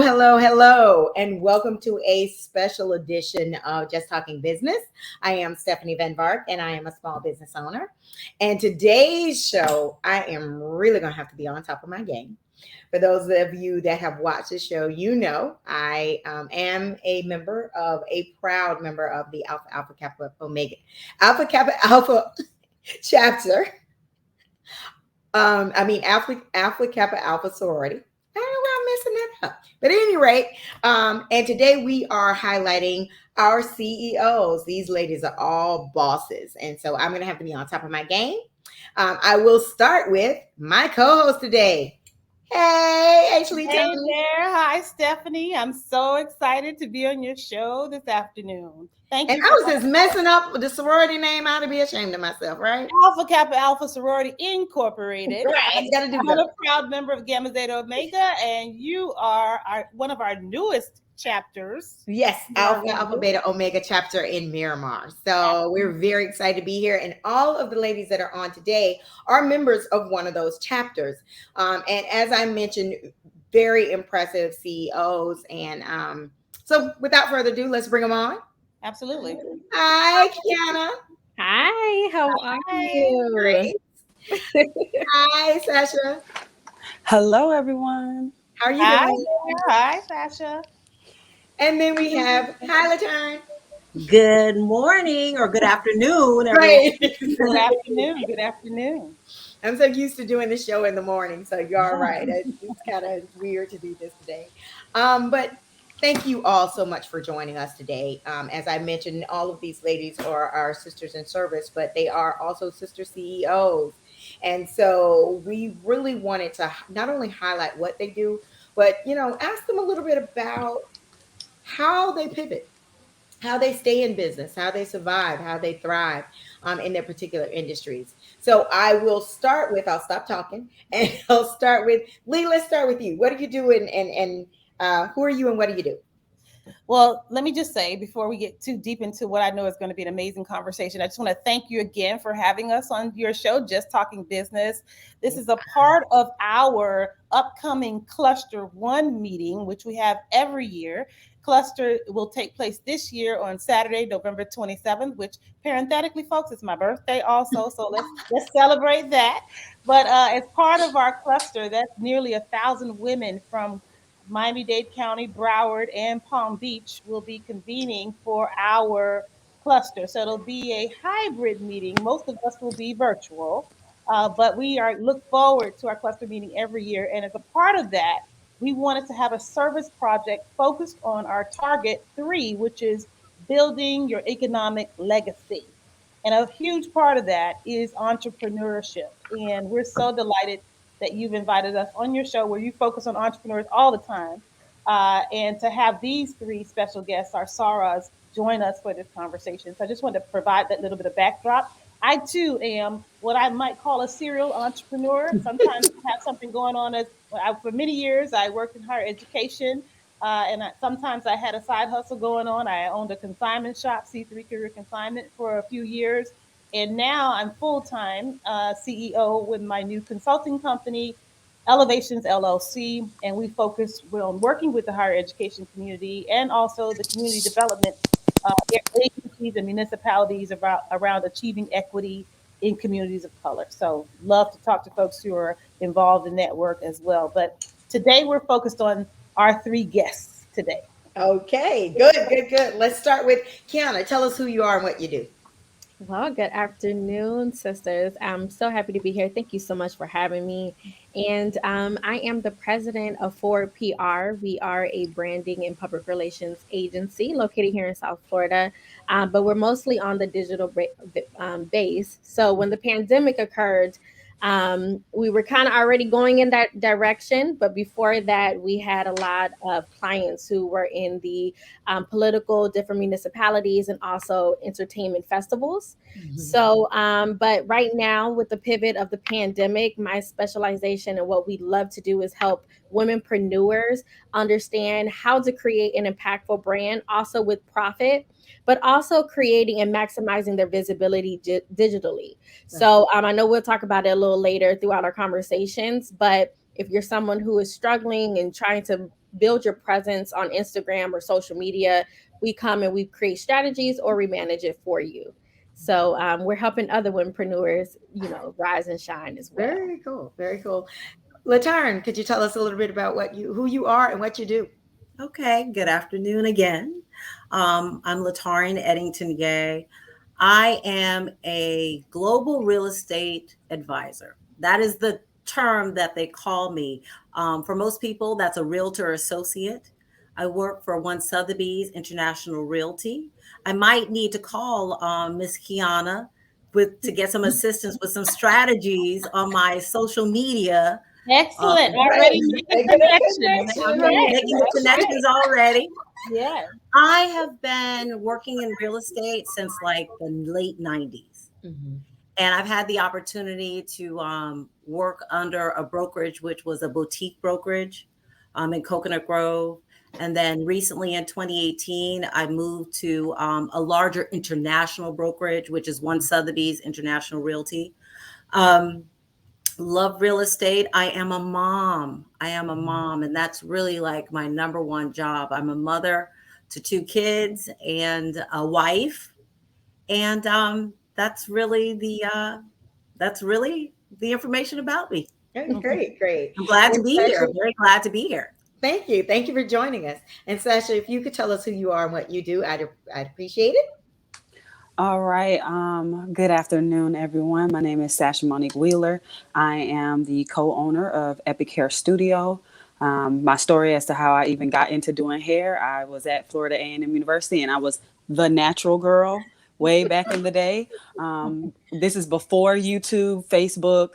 Hello, and welcome to a special edition of Just Talking Business. I am Stephanie Van Vark, and I am a small business owner. And today's show, I am really going to have to be on top of my game. For those of you that have watched the show, you know I am a proud member of the Alpha Kappa Omega, Alpha Kappa Alpha chapter. Alpha Kappa Alpha sorority. I don't know why I'm messing that up. But at any rate, and today we are highlighting our CEOs. These ladies are all bosses. And so I'm going to have to be on top of my game. I will start with my co-host today. Hey, Ashley. Hey there. Hi, Stephanie. I'm so excited to be on your show this afternoon. Thank you. And I was just messing up with the sorority name. I ought to be ashamed of myself, right? Alpha Kappa Alpha Sorority Incorporated. Right. I'm a proud member of Gamma Zeta Omega, and you are one of our newest chapters. Yes, Alpha Beta Omega chapter in Miramar. So we're very excited to be here. And all of the ladies that are on today are members of one of those chapters. And as I mentioned, very impressive CEOs. And so without further ado, let's bring them on. Absolutely. Hi, Kiana. Hi, how are you? Great. Hi, Sasha. Hello, everyone. How are you doing? Hi, Sasha. And then we have LaTaryn. Good morning or good afternoon, everyone. Right. Good afternoon. I'm so used to doing the show in the morning, so you're right. It's kind of weird to do this today. But thank you all so much for joining us today. As I mentioned, all of these ladies are our sisters in service, but they are also sister CEOs. And so we really wanted to not only highlight what they do, but, ask them a little bit about how they pivot, how they stay in business, how they survive, how they thrive in their particular industries. So I'll stop talking, and I'll start with Lee. Let's start with you. What do you do, and who are you, and what do you do? Well, let me just say, before we get too deep into what I know is going to be an amazing conversation, I just want to thank you again for having us on your show, Just Talking Business. This is a part of our upcoming Cluster 1 meeting, which we have every year. Cluster will take place this year on Saturday, November 27th, which parenthetically, folks, it's my birthday also. So let's celebrate that. But as part of our cluster, that's nearly 1,000 women from Miami-Dade County, Broward, and Palm Beach will be convening for our cluster. So it'll be a hybrid meeting. Most of us will be virtual, but we look forward to our cluster meeting every year. And as a part of that, we wanted to have a service project focused on our target 3, which is building your economic legacy. And a huge part of that is entrepreneurship. And we're so delighted that you've invited us on your show where you focus on entrepreneurs all the time. And to have these 3 special guests, our Saras, join us for this conversation. So I just wanted to provide that little bit of backdrop. I too am what I might call a serial entrepreneur. Sometimes I have something going on. For many years, I worked in higher education. And sometimes I had a side hustle going on. I owned a consignment shop, C3 Career Consignment, for a few years. And now I'm full-time CEO with my new consulting company, Elevations LLC. And we focus on working with the higher education community and also the community development agencies and municipalities around achieving equity in communities of color. So love to talk to folks who are involved in that work as well. But today we're focused on our 3 guests today. Okay, good. Let's start with Kiana. Tell us who you are and what you do. Well, good afternoon, sisters. I'm so happy to be here. Thank you so much for having me. And I am the president of Forward PR. We are a branding and public relations agency located here in South Florida, but we're mostly on the digital base. So when the pandemic occurred, we were kind of already going in that direction. But before that, we had a lot of clients who were in the political, different municipalities, and also entertainment festivals. Mm-hmm. So, but right now with the pivot of the pandemic, my specialization and what we love to do is help womenpreneurs understand how to create an impactful brand, also with profit, but also creating and maximizing their visibility digitally. So I know we'll talk about it a little later throughout our conversations, but if you're someone who is struggling and trying to build your presence on Instagram or social media. We come and we create strategies or we manage it for you. So we're helping other womenpreneurs, rise and shine as well. Very cool. Very cool. LaTaryn, could you tell us a little bit about who you are and what you do? Okay, good afternoon again. I'm LaTaryn Eddington Gay. I am a global real estate advisor. That is the term that they call me. For most people, that's a Realtor Associate. I work for One Sotheby's International Realty. I might need to call Miss Kiana to get some assistance with some strategies on my social media. Excellent. Right. Already making connections. I'm making the connections already. Yeah. I have been working in real estate since like the late 90s. Mm-hmm. And I've had the opportunity to work under a brokerage, which was a boutique brokerage in Coconut Grove. And then recently in 2018, I moved to a larger international brokerage, which is One Sotheby's International Realty. Love real estate. I am a mom. And that's really like my number one job. I'm a mother to 2 kids and a wife. And that's really the information about me. Great, great. I'm glad to And be Sasha, here. Very glad to be here. Thank you. Thank you for joining us. And Sasha, if you could tell us who you are and what you do, I'd appreciate it. All right. Good afternoon, everyone. My name is Sasha Monique Wheeler. I am the co-owner of Epic Hair Studio. My story as to how I even got into doing hair, I was at Florida A&M University and I was the natural girl way back in the day. This is before YouTube, Facebook,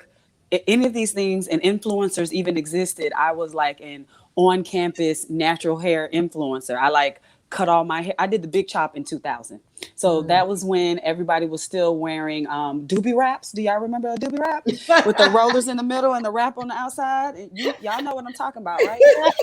any of these things and influencers even existed. I was like an on-campus natural hair influencer. I like cut all my hair. I did the big chop in 2000. So that was when everybody was still wearing doobie wraps. Do y'all remember a doobie wrap? With the rollers in the middle and the wrap on the outside? Y'all know what I'm talking about, right?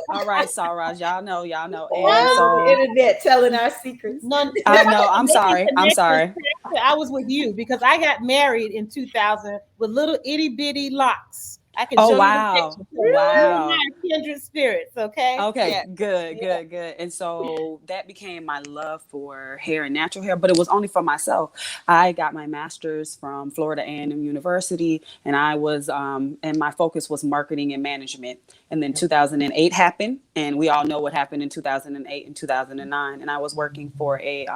All right, Saraj, y'all know. And so, the internet telling our secrets. I know. I'm sorry. I was with you because I got married in 2000 with little itty bitty locks. I can show you the picture. Wow. Kindred spirits, okay? Okay, yeah. Good. And so that became my love for hair and natural hair, but it was only for myself. I got my master's from Florida A&M University, and I was, and my focus was marketing and management. And then 2008 happened, and we all know what happened in 2008 and 2009. And I was working for a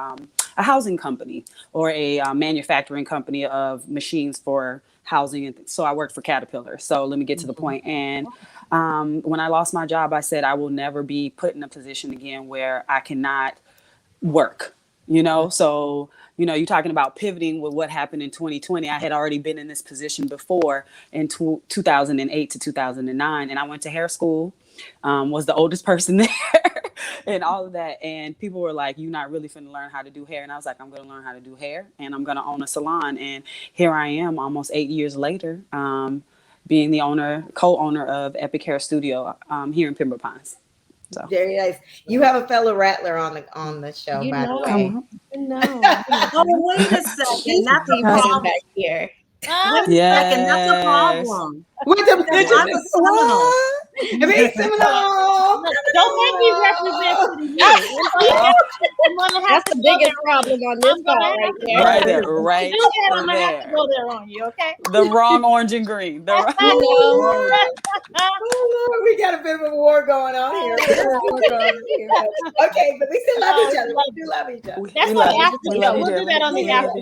housing company or a manufacturing company of machines for housing. And so I worked for Caterpillar. So let me get to the point. And when I lost my job, I said, I will never be put in a position again where I cannot work, So, you're talking about pivoting with what happened in 2020. I had already been in this position before in 2008 to 2009. And I went to hair school, was the oldest person there and all of that. And people were like, you're not really finna learn how to do hair. And I was like, I'm going to learn how to do hair and I'm going to own a salon. And here I am almost 8 years later, being the co-owner of Epic Hair Studio here in Pembroke Pines. So. Very nice. You have a fellow rattler on the show, by the way. Oh, wait a second. That's a problem back here. Wait a second. That's a problem. I'm a Seminole. Seminole. Don't make me represent you. That's the biggest problem on this call right there. Right there. I'm gonna have to go there on you, okay? The wrong orange and green. We got a bit of a war going on here. Okay, but we still love each other. We do love each other. That's what after. We'll do that on the after.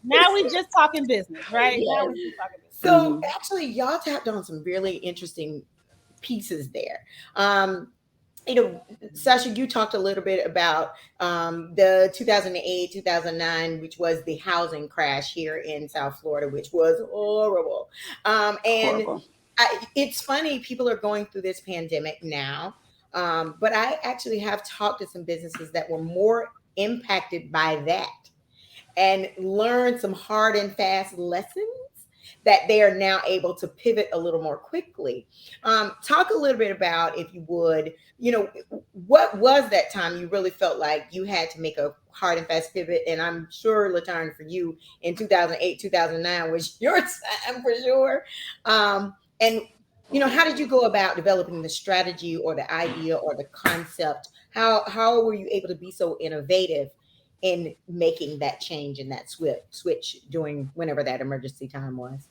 Now we just talking business, right? Yes. Now we just talking business. So actually, y'all tapped on some really interesting pieces there. Sasha, you talked a little bit about the 2008, 2009, which was the housing crash here in South Florida, which was horrible. Horrible. It's funny, people are going through this pandemic now, but I actually have talked to some businesses that were more impacted by that and learned some hard and fast lessons that they are now able to pivot a little more quickly. Talk a little bit about, if you would, what was that time you really felt like you had to make a hard and fast pivot? And I'm sure, LaTaryn, for you in 2008, 2009 was your time for sure. And How did you go about developing the strategy or the idea or the concept? How were you able to be so innovative in making that change and that switch during whenever that emergency time was?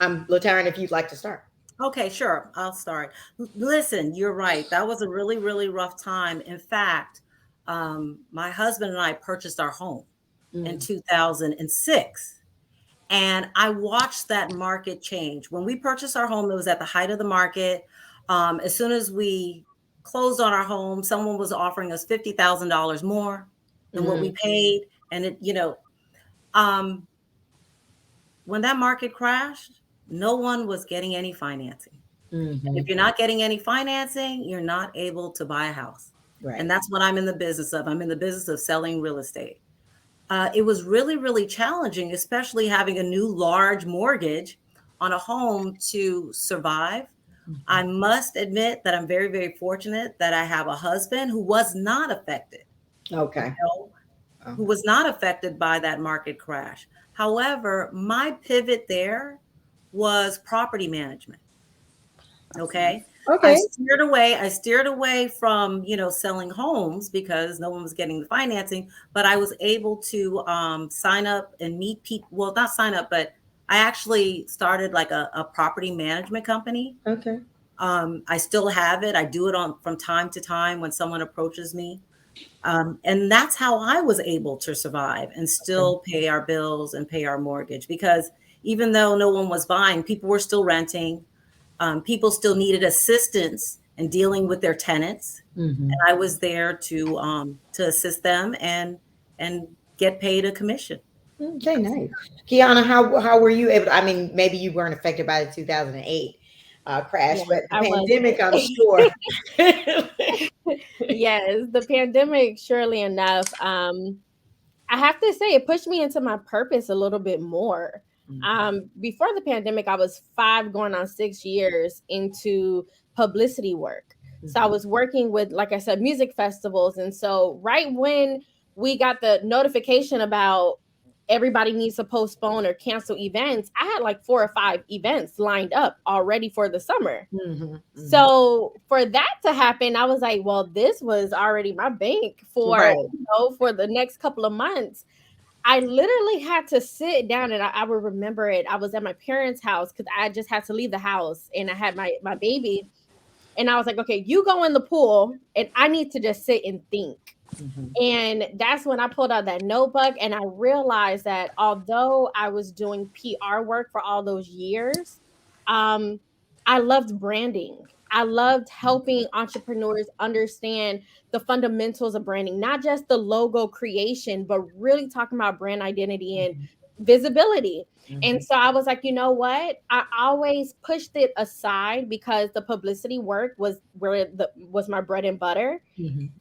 LaTaryn, if you'd like to start. Okay, sure. I'll start. Listen, you're right. That was a really, really rough time. In fact, my husband and I purchased our home in 2006. And I watched that market change. When we purchased our home, it was at the height of the market. As soon as we closed on our home, someone was offering us $50,000 more than what we paid. And when that market crashed, no one was getting any financing. And if you're not getting any financing, you're not able to buy a house. Right. And that's what I'm in the business of. I'm in the business of selling real estate. It was really, really challenging, especially having a new large mortgage on a home to survive. I must admit that I'm very, very fortunate that I have a husband who was not affected. Okay. Who was not affected by that market crash. However, my pivot there was property management. Okay. Okay. I steered away from, selling homes because no one was getting the financing, but I was able to sign up and meet people. Well, not sign up, but I actually started like a property management company. Okay. I still have it. I do it from time to time when someone approaches me. And that's how I was able to survive and still pay our bills and pay our mortgage, because even though no one was buying, people were still renting. People still needed assistance in dealing with their tenants. And I was there to assist them and get paid a commission. Okay, nice. Kiana, how were you able to, maybe you weren't affected by the 2008 crash, but the pandemic, I'm sure. Yes, the pandemic, surely enough. I have to say it pushed me into my purpose a little bit more. Before the pandemic, I was 5 going on 6 years into publicity work. So I was working with, like I said, music festivals. And so right when we got the notification about everybody needs to postpone or cancel events, I had like 4 or 5 events lined up already for the summer. So for that to happen, I was like, well, this was already my bank for, for the next couple of months. I literally had to sit down, and I will remember it. I was at my parents' house because I just had to leave the house, and I had my baby. And I was like, okay, you go in the pool, and I need to just sit and think. And that's when I pulled out that notebook, and I realized that although I was doing PR work for all those years, I loved branding. I loved helping entrepreneurs understand the fundamentals of branding, not just the logo creation, but really talking about brand identity and visibility. And so I was like, you know what? I always pushed it aside because the publicity work was was my bread and butter.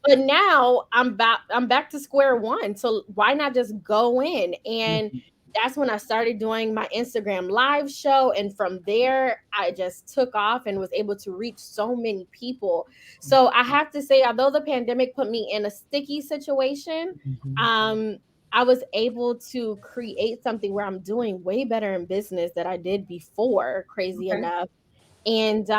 But now I'm back to square one. So why not just go in? And that's when I started doing my Instagram live show. And from there, I just took off and was able to reach so many people. So I have to say, although the pandemic put me in a sticky situation, I was able to create something where I'm doing way better in business than I did before, crazy enough. And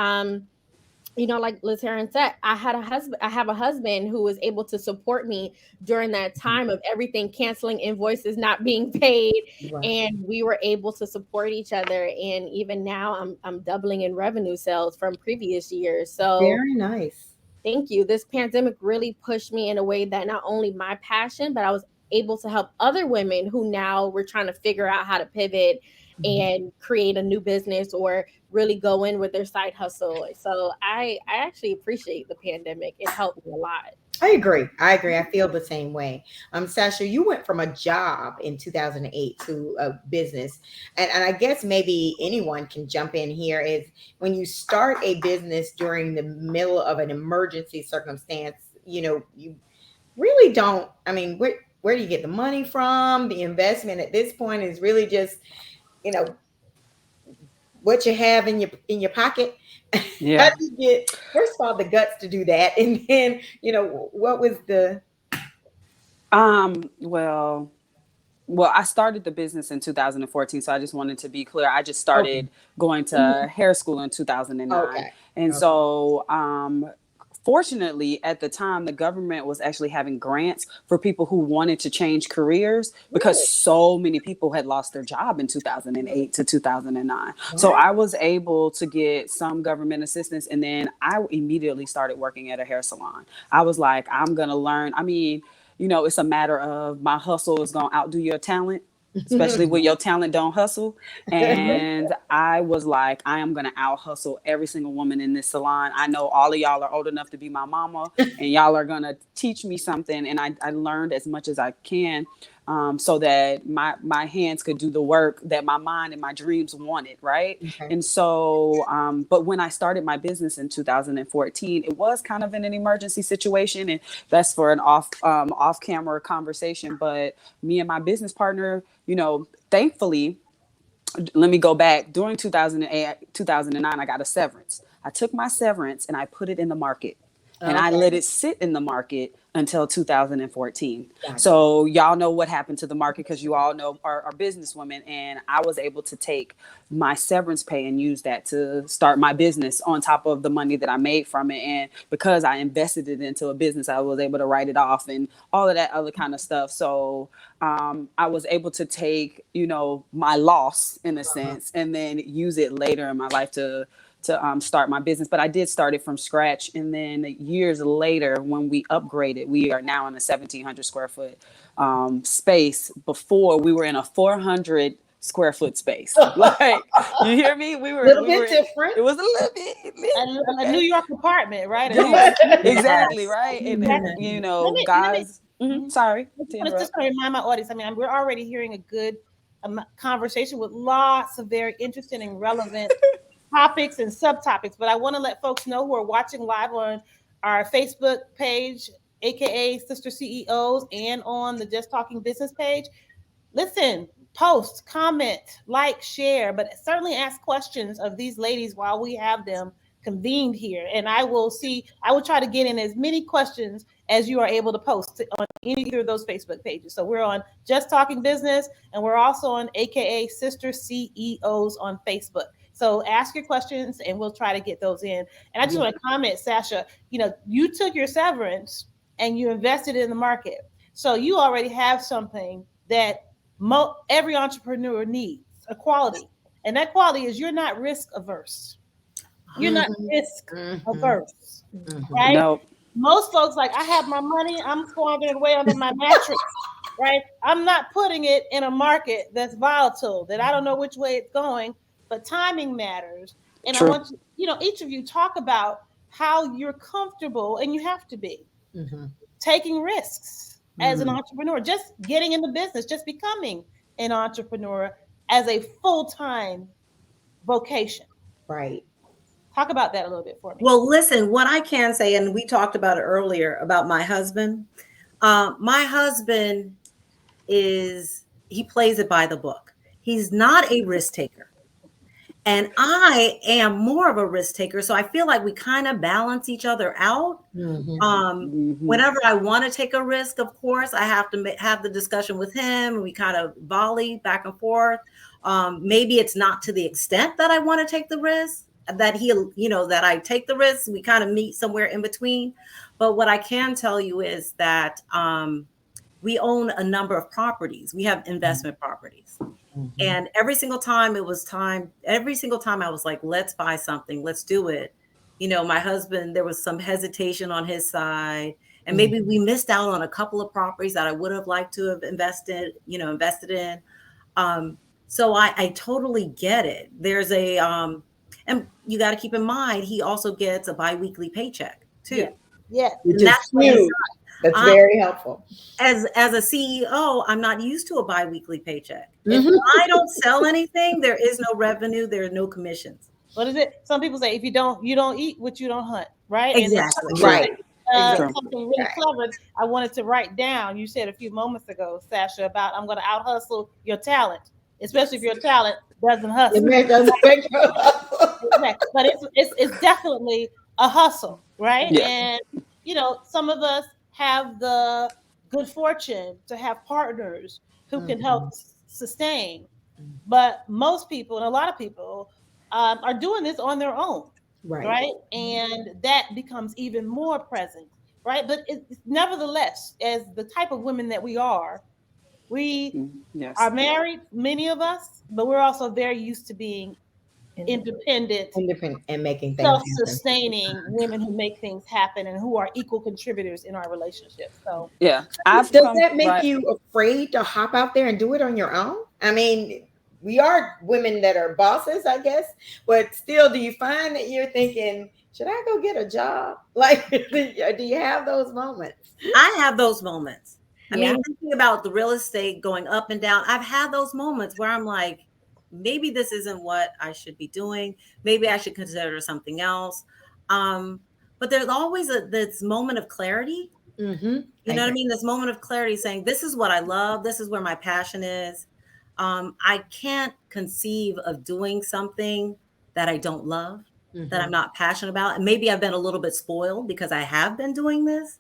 like LaTaryn said, I have a husband who was able to support me during that time of everything canceling, invoices not being paid, and we were able to support each other. And even now I'm doubling in revenue sales from previous years. So very nice. Thank you. This pandemic really pushed me in a way that not only my passion, but I was able to help other women who now were trying to figure out how to pivot and create a new business or really go in with their side hustle. So I actually appreciate the pandemic. It helped me a lot. I agree. I feel the same way. Sasha, you went from a job in 2008 to a business. And I guess maybe anyone can jump in here is when you start a business during the middle of an emergency circumstance, you really don't, where do you get the money from? The investment at this point is really just, what you have in your pocket. Yeah. How do you get, first of all, the guts to do that? And then, what was the... Well, Well, I started the business in 2014, so I just wanted to be clear. I just started going to hair school in 2009. Okay. And so, fortunately, at the time, the government was actually having grants for people who wanted to change careers because so many people had lost their job in 2008 to 2009. So I was able to get some government assistance, and then I immediately started working at a hair salon. I was like, I'm going to learn. I mean, it's a matter of my hustle is going to outdo your talent, especially when your talent don't hustle. And I was like, I am going to out hustle every single woman in this salon. I know all of y'all are old enough to be my mama, and y'all are going to teach me something. And I learned as much as I can, so that my hands could do the work that my mind and my dreams wanted. Right. Okay. And so, but when I started my business in 2014, it was kind of in an emergency situation, and that's for an off camera conversation. But me and my business partner, thankfully, let me go back. During 2008, 2009, I got a severance. I took my severance and I put it in the market. And I let it sit in the market until 2014. Gotcha. So y'all know what happened to the market, because you all know are businesswomen. And I was able to take my severance pay and use that to start my business on top of the money that I made from it. And because I invested it into a business, I was able to write it off and all of that other kind of stuff. So I was able to take, my loss in a sense, and then use it later in my life to start my business. But I did start it from scratch. And then years later, when we upgraded, we are now in a 1,700 square foot space. Before, we were in a 400 square foot space. Like, you hear me? We were a little bit different. It was a little bit. A New York apartment, right? Exactly, right. And Exactly. guys, sorry. I'm just going to remind my audience. I mean, we're already hearing a good conversation with lots of very interesting and relevant topics and subtopics, but I want to let folks know who are watching live on our Facebook page, aka Sister CEOs, and on the Just Talking Business page. Listen, post, comment, like, share, but certainly ask questions of these ladies while we have them convened here. And I will try to get in as many questions as you are able to post on either of those Facebook pages. So we're on Just Talking Business, and we're also on aka Sister CEOs on Facebook. So ask your questions and we'll try to get those in. And I just want to comment, Sasha, you took your severance and you invested in the market. So you already have something that every entrepreneur needs, a quality. And that quality is you're not risk averse. You're not risk averse, right? No. Most folks I have my money, I'm squandering away under my mattress, right? I'm not putting it in a market that's volatile, that I don't know which way it's going. But timing matters. And True. I want each of you talk about how you're comfortable, and you have to be, taking risks as an entrepreneur, just getting in the business, just becoming an entrepreneur as a full-time vocation. Right. Talk about that a little bit for me. Well, listen, what I can say, and we talked about it earlier about my husband. My husband he plays it by the book. He's not a risk taker. And I am more of a risk taker. So I feel like we kind of balance each other out. Whenever I want to take a risk, of course, I have to have the discussion with him. And we kind of volley back and forth. Maybe it's not to the extent that I want to take the risk, that that I take the risk. We kind of meet somewhere in between. But what I can tell you is that we own a number of properties. We have investment properties. And every single time I was like, let's buy something, let's do it. My husband, there was some hesitation on his side, and maybe we missed out on a couple of properties that I would have liked to have invested in. So I totally get it. There's and you got to keep in mind, he also gets a biweekly paycheck too. Yeah. Which is huge. That's very helpful. As a CEO, I'm not used to a biweekly paycheck. If I don't sell anything, there is no revenue, there are no commissions. What is it? Some people say, if you don't eat what you don't hunt, right? Exactly. Right. Something really clever I wanted to write down. You said a few moments ago, Sasha, about I'm going to out hustle your talent, especially if your talent doesn't hustle. It doesn't make But it's definitely a hustle, right? Yeah. And some of us have the good fortune to have partners who can help sustain. Mhm. But most people, and a lot of people, are doing this on their own, Right. right? And that becomes even more present, right? But nevertheless, as the type of women that we Yes. are married, many of us, but we're also very used to being independent, Independent and making things happen. self-sustaining women who make things happen and who are equal contributors in our relationships. So Yeah. I've Does come that make right. you afraid to hop out there and do it on your own? I mean, we are women that are bosses, I guess, but still, do you find that you're thinking, should I go get a job? Like, do you have those moments? I have those moments. I Yeah. mean, thinking about the real estate going up and down, I've had those moments where I'm like, maybe this isn't what I should be doing. Maybe I should consider something else. But there's always this moment of clarity. Mm-hmm. You know what I mean? This moment of clarity saying, this is what I love. This is where my passion is. I can't conceive of doing something that I don't love, that I'm not passionate about. And maybe I've been a little bit spoiled because I have been doing this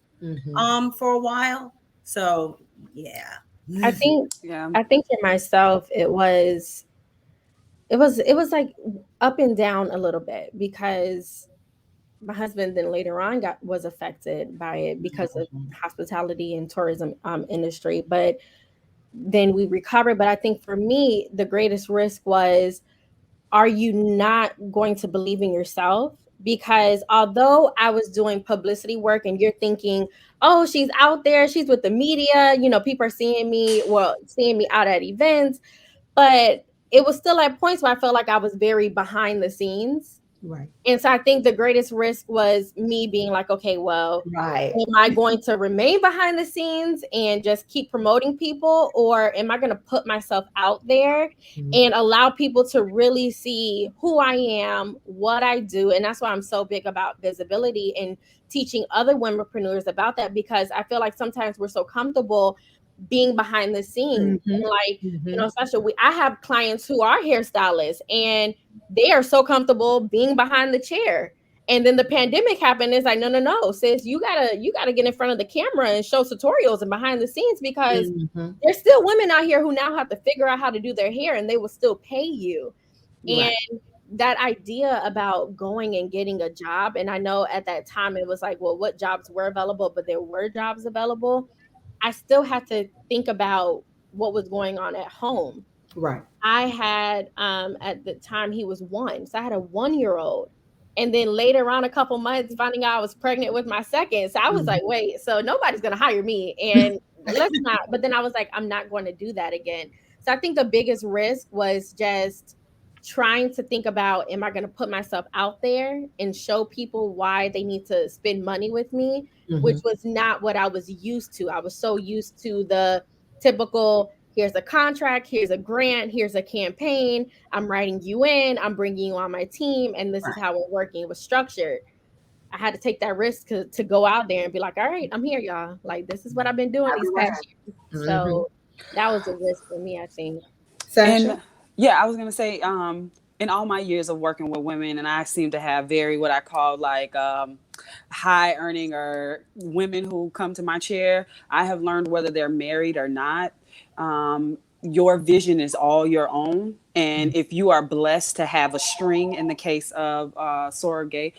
for a while. So yeah. I think Yeah. I think for myself it was like up and down a little bit because my husband then later on was affected by it because of hospitality and tourism industry, but then we recovered. But I think for me the greatest risk was, are you not going to believe in yourself? Because although I was doing publicity work and you're thinking, oh, she's out there, she's with the media, people are seeing me out at events, but it was still at points where I felt like I was very behind the scenes. Right. And so I think the greatest risk was me being like, okay, well, Right. am I going to remain behind the scenes and just keep promoting people? Or am I going to put myself out there and allow people to really see who I am, what I do? And that's why I'm so big about visibility and teaching other womenpreneurs about that, because I feel like sometimes we're so comfortable being behind the scenes. And like, Sasha, I have clients who are hairstylists and they are so comfortable being behind the chair. And then the pandemic happened. It's like, no, sis, you gotta get in front of the camera and show tutorials and behind the scenes, because there's still women out here who now have to figure out how to do their hair and they will still pay you. Right. And that idea about going and getting a job, and I know at that time it was like, well, what jobs were available, but there were jobs available. I still had to think about what was going on at home. Right. I had at the time he was 1, so I had a 1-year-old, and then later on, a couple months, finding out I was pregnant with my second. So I was like, wait, so nobody's gonna hire me, and let's not. But then I was like, I'm not going to do that again. So I think the biggest risk was just trying to think about, am I going to put myself out there and show people why they need to spend money with me, which was not what I was used to. I was so used to the typical, here's a contract, here's a grant, here's a campaign, I'm writing you in, I'm bringing you on my team, and this is how we're working. It was structured. I had to take that risk to go out there and be like, all right, I'm here, y'all. Like, this is what I've been doing these past years. So that was a risk for me, I think. Sasha? And yeah, I was gonna say, in all my years of working with women, and I seem to have very what I call like high earning or women who come to my chair, I have learned, whether they're married or not, your vision is all your own. And if you are blessed to have a string, in the case of Sorority Gay,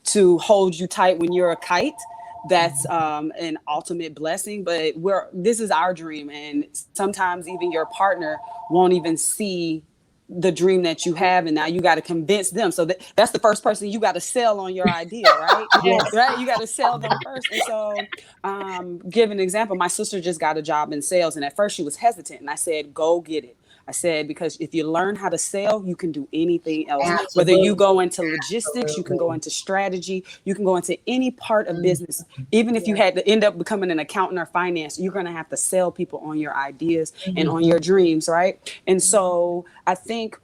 to hold you tight when you're a kite, that's an ultimate blessing. But this is our dream, and sometimes even your partner won't even see the dream that you have, and now you got to convince them. So that's the first person you got to sell on your idea, right? Right, you got to sell them first. And so give an example. My sister just got a job in sales, and at first she was hesitant, and I said, go get it. I said, because if you learn how to sell, you can do anything else. Absolutely. Whether you go into logistics, you can go into strategy, you can go into any part of business. Even if you had to end up becoming an accountant or finance, you're going to have to sell people on your ideas and on your dreams, right? And so I think,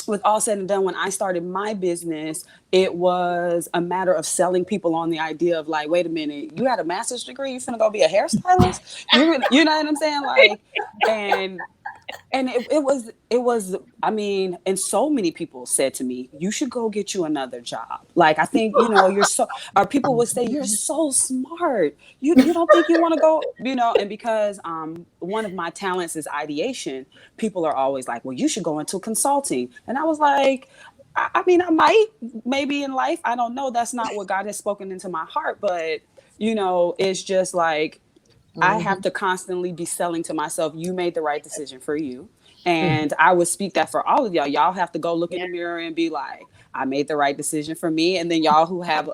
with all said and done, when I started my business, it was a matter of selling people on the idea of like, wait a minute, you got a master's degree, you finna go be a hairstylist? You know what I'm saying? Like, and And it was, I mean, and so many people said to me, you should go get you another job. Like, I think, or people would say, you're so smart. You don't think you want to go, and because one of my talents is ideation, people are always like, well, you should go into consulting. And I was like, I mean, I might, maybe in life, I don't know. That's not what God has spoken into my heart, but it's just like, I have to constantly be selling to myself, you made the right decision for you. And I would speak that for all of y'all. Y'all have to go look in the mirror and be like, I made the right decision for me. And then y'all who have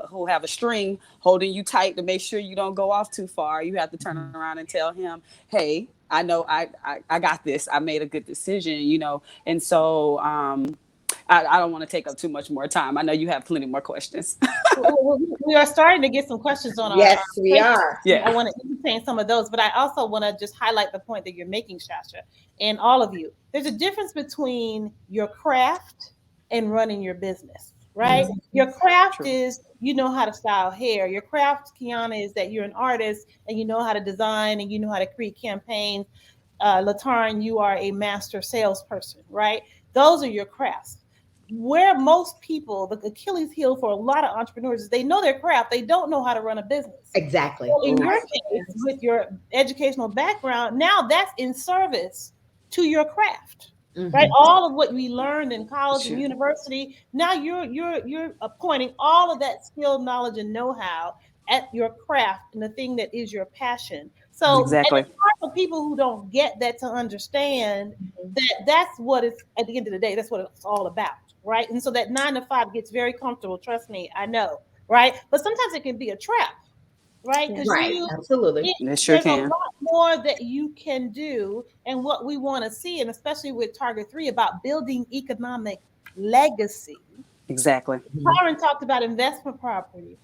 a string holding you tight to make sure you don't go off too far, you have to turn around and tell him, hey, I know I got this. I made a good decision, And so I don't want to take up too much more time. I know you have plenty more questions. We are starting to get some questions on yes, our we are. Yeah. I want to entertain some of those, but I also want to just highlight the point that you're making, Sasha, and all of you. There's a difference between your craft and running your business, right? Your craft is you know how to style hair. Your craft, Kiana, is that you're an artist and you know how to design and you know how to create campaigns. LaTaryn, you are a master salesperson, right? Those are your crafts. Where most people, the Achilles heel for a lot of entrepreneurs is they know their craft, they don't know how to run a business. Exactly. So in your case, with your educational background, now that's in service to your craft, right? All of what we learned in college and university, now you're appointing all of that skill, knowledge, and know-how at your craft and the thing that is your passion. So Exactly. and it's hard for people who don't get that to understand that that's what it's at the end of the day, that's what it's all about. Right. And so that 9 to 5 gets very comfortable. Trust me, I know. Right. But sometimes it can be a trap. Right. Because absolutely. It sure there's can. a lot more that you can do. And what we want to see, and especially with Target 3, about building economic legacy. Exactly. Taryn talked about investment property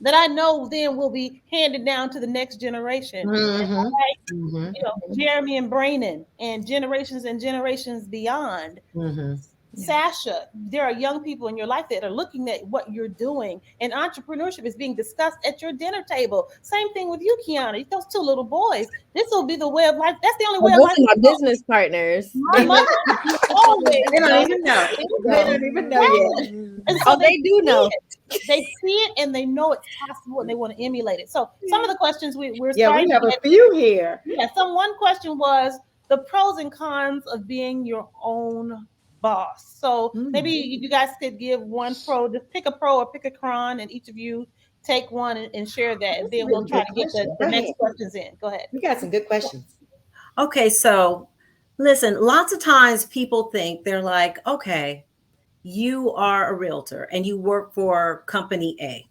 that I know then will be handed down to the next generation. Jeremy and Braynon and generations beyond. Sasha, there are young people in your life that are looking at what you're doing, and entrepreneurship is being discussed at your dinner table. Same thing with you, Kiana. Those 2 little boys. This will be the way of life. That's the only way of life. My business partners. My mother always. They don't even know. They don't even know yet. And so they do know. They see it and they know it's possible and they want to emulate it. So some of the questions we're starting. Yeah, we have a few here. Yeah. One question was the pros and cons of being your own boss. So maybe you guys could give one pro, just pick a pro or pick a con, and each of you take one and share that. And then we'll try to get the next questions in. Go ahead. We got some good questions. Okay, so listen, lots of times people think they're like, okay, you are a realtor and you work for company A.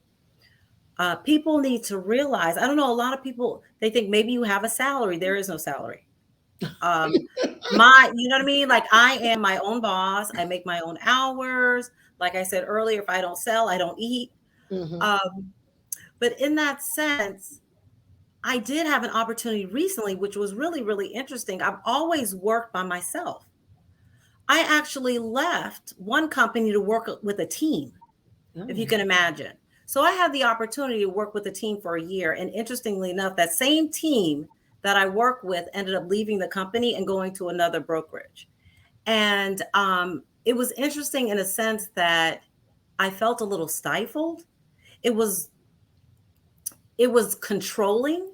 People need to realize, I don't know, a lot of people, they think maybe you have a salary. There is no salary. You know what I mean? Like, I am my own boss. I make my own hours. Like I said earlier, if I don't sell, I don't eat. But in that sense, I did have an opportunity recently, which was really, really interesting. I've always worked by myself. I actually left one company to work with a team, if you can imagine. So I had the opportunity to work with a team for a year. And interestingly enough, that same team that I worked with ended up leaving the company and going to another brokerage. And it was interesting in a sense that I felt a little stifled. It was controlling,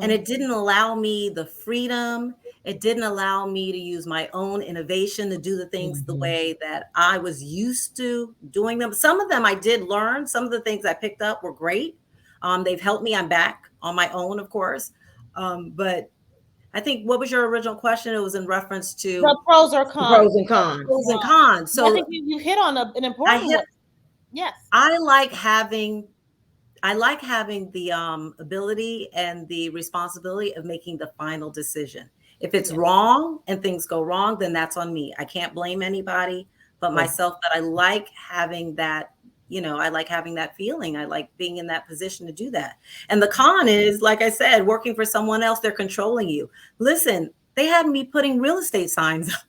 and it didn't allow me the freedom. It didn't allow me to use my own innovation to do the things the way that I was used to doing them. Some of them I did learn. Some of the things I picked up were great. They've helped me. I'm back on my own, of course. But I think, what was your original question? It was in reference to the pros or cons. Pros and cons. Pros and cons. So I think you hit on an important one. Yes. I like having the ability and the responsibility of making the final decision. If it's wrong and things go wrong, then that's on me. I can't blame anybody but myself. But I like having that. I like having that feeling. I like being in that position to do that. And the con is, like I said, working for someone else, they're controlling you. Listen, they had me putting real estate signs up.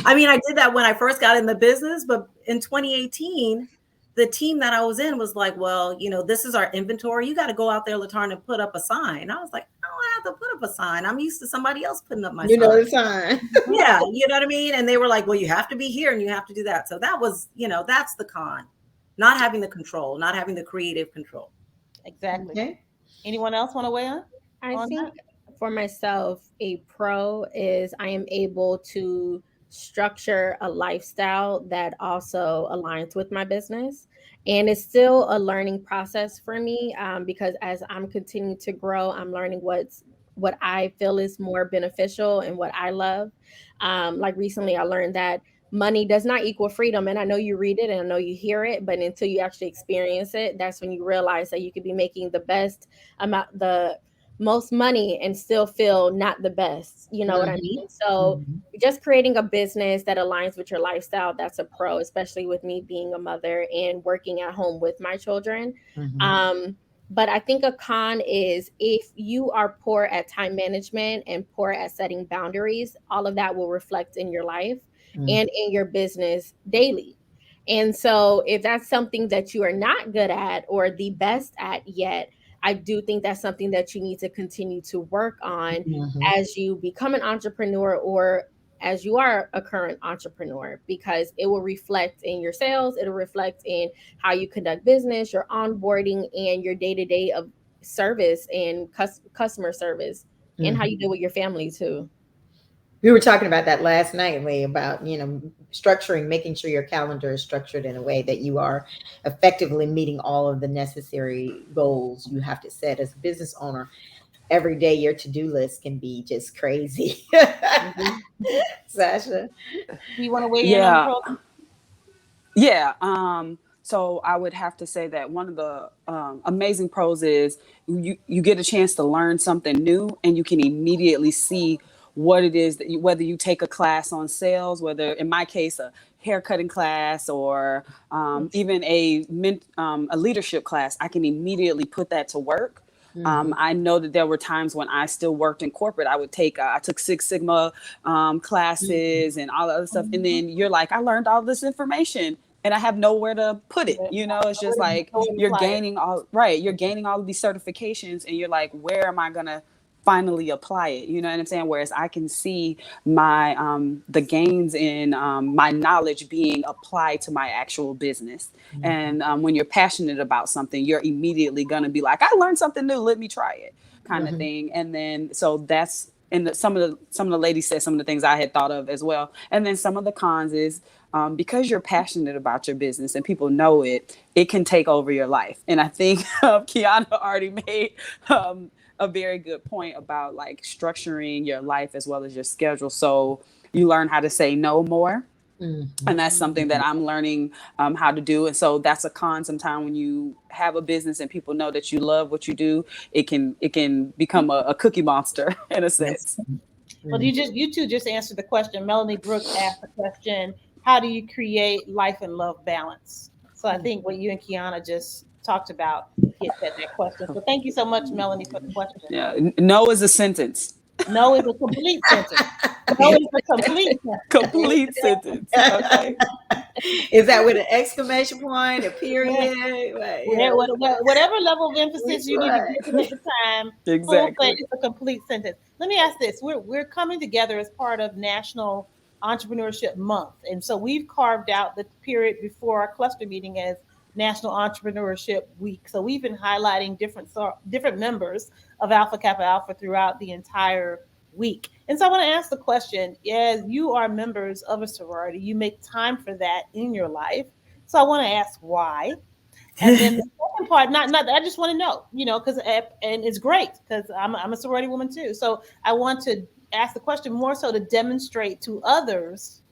I mean, I did that when I first got in the business, but in 2018, the team that I was in was like, well, this is our inventory. You got to go out there, LaTaryn, and put up a sign. I was like, I don't have to put up a sign. I'm used to somebody else putting up my sign. The sign. Yeah, you know what I mean? And they were like, well, you have to be here and you have to do that. So that was, that's the con. Not having the control, not having the creative control. Exactly. Okay. Anyone else want to weigh on? I think for myself, a pro is I am able to structure a lifestyle that also aligns with my business. And it's still a learning process for me, because as I'm continuing to grow, I'm learning what I feel is more beneficial and what I love. Like recently, I learned that money does not equal freedom. And I know you read it and I know you hear it, but until you actually experience it, that's when you realize that you could be making the most money and still feel not the best. You know what I mean? So just creating a business that aligns with your lifestyle, that's a pro, especially with me being a mother and working at home with my children. But I think a con is if you are poor at time management and poor at setting boundaries, all of that will reflect in your life and in your business daily. And so if that's something that you are not good at or the best at yet, I do think that's something that you need to continue to work on as you become an entrepreneur or as you are a current entrepreneur, because it will reflect in your sales, it'll reflect in how you conduct business, your onboarding, and your day-to-day of service and customer service, and how you deal with your family too. We were talking about that last night, Lee, about, structuring, making sure your calendar is structured in a way that you are effectively meeting all of the necessary goals you have to set as a business owner. Every day, your to-do list can be just crazy. Sasha? Do you want to weigh in on the pro? Yeah. So I would have to say that one of the amazing pros is you get a chance to learn something new and you can immediately see what it is that whether you take a class on sales, whether in my case, a haircutting class or even a leadership class, I can immediately put that to work. I know that there were times when I still worked in corporate. I took Six Sigma classes and all the other stuff. And then you're like, I learned all this information and I have nowhere to put it. It's just like you're gaining all of these certifications and you're like, where am I going to finally apply it? You know what I'm saying? Whereas I can see my the gains in my knowledge being applied to my actual business. And when you're passionate about something, you're immediately going to be like, I learned something new, let me try it, kind of thing. And then so that's some of the ladies said some of the things I had thought of as well. And then some of the cons is because you're passionate about your business and people know it, it can take over your life. And I think Kiana already made a very good point about like structuring your life as well as your schedule. So you learn how to say no more. And that's something that I'm learning how to do. And so that's a con sometimes when you have a business and people know that you love what you do, it can become a cookie monster in a sense. Well, you two just answered the question. Melanie Brooks asked the question, how do you create life and love balance? So I think what you and Kiana just talked about gets at that question. So thank you so much, Melanie, for the question. Yeah, no is a sentence. No is a complete sentence. No is a complete sentence. Okay. Is that with an exclamation point, a period? Whatever level of emphasis you need to give at the time. Exactly. It's a complete sentence. Let me ask this. We're coming together as part of National Entrepreneurship Month. And so we've carved out the period before our cluster meeting as National Entrepreneurship Week. So we've been highlighting different members of Alpha Kappa Alpha throughout the entire week. And so I want to ask the question, as you are members of a sorority, you make time for that in your life. So I want to ask why. And then the second part, not I just want to know, because and it's great because I'm a sorority woman too. So I want to ask the question more so to demonstrate to others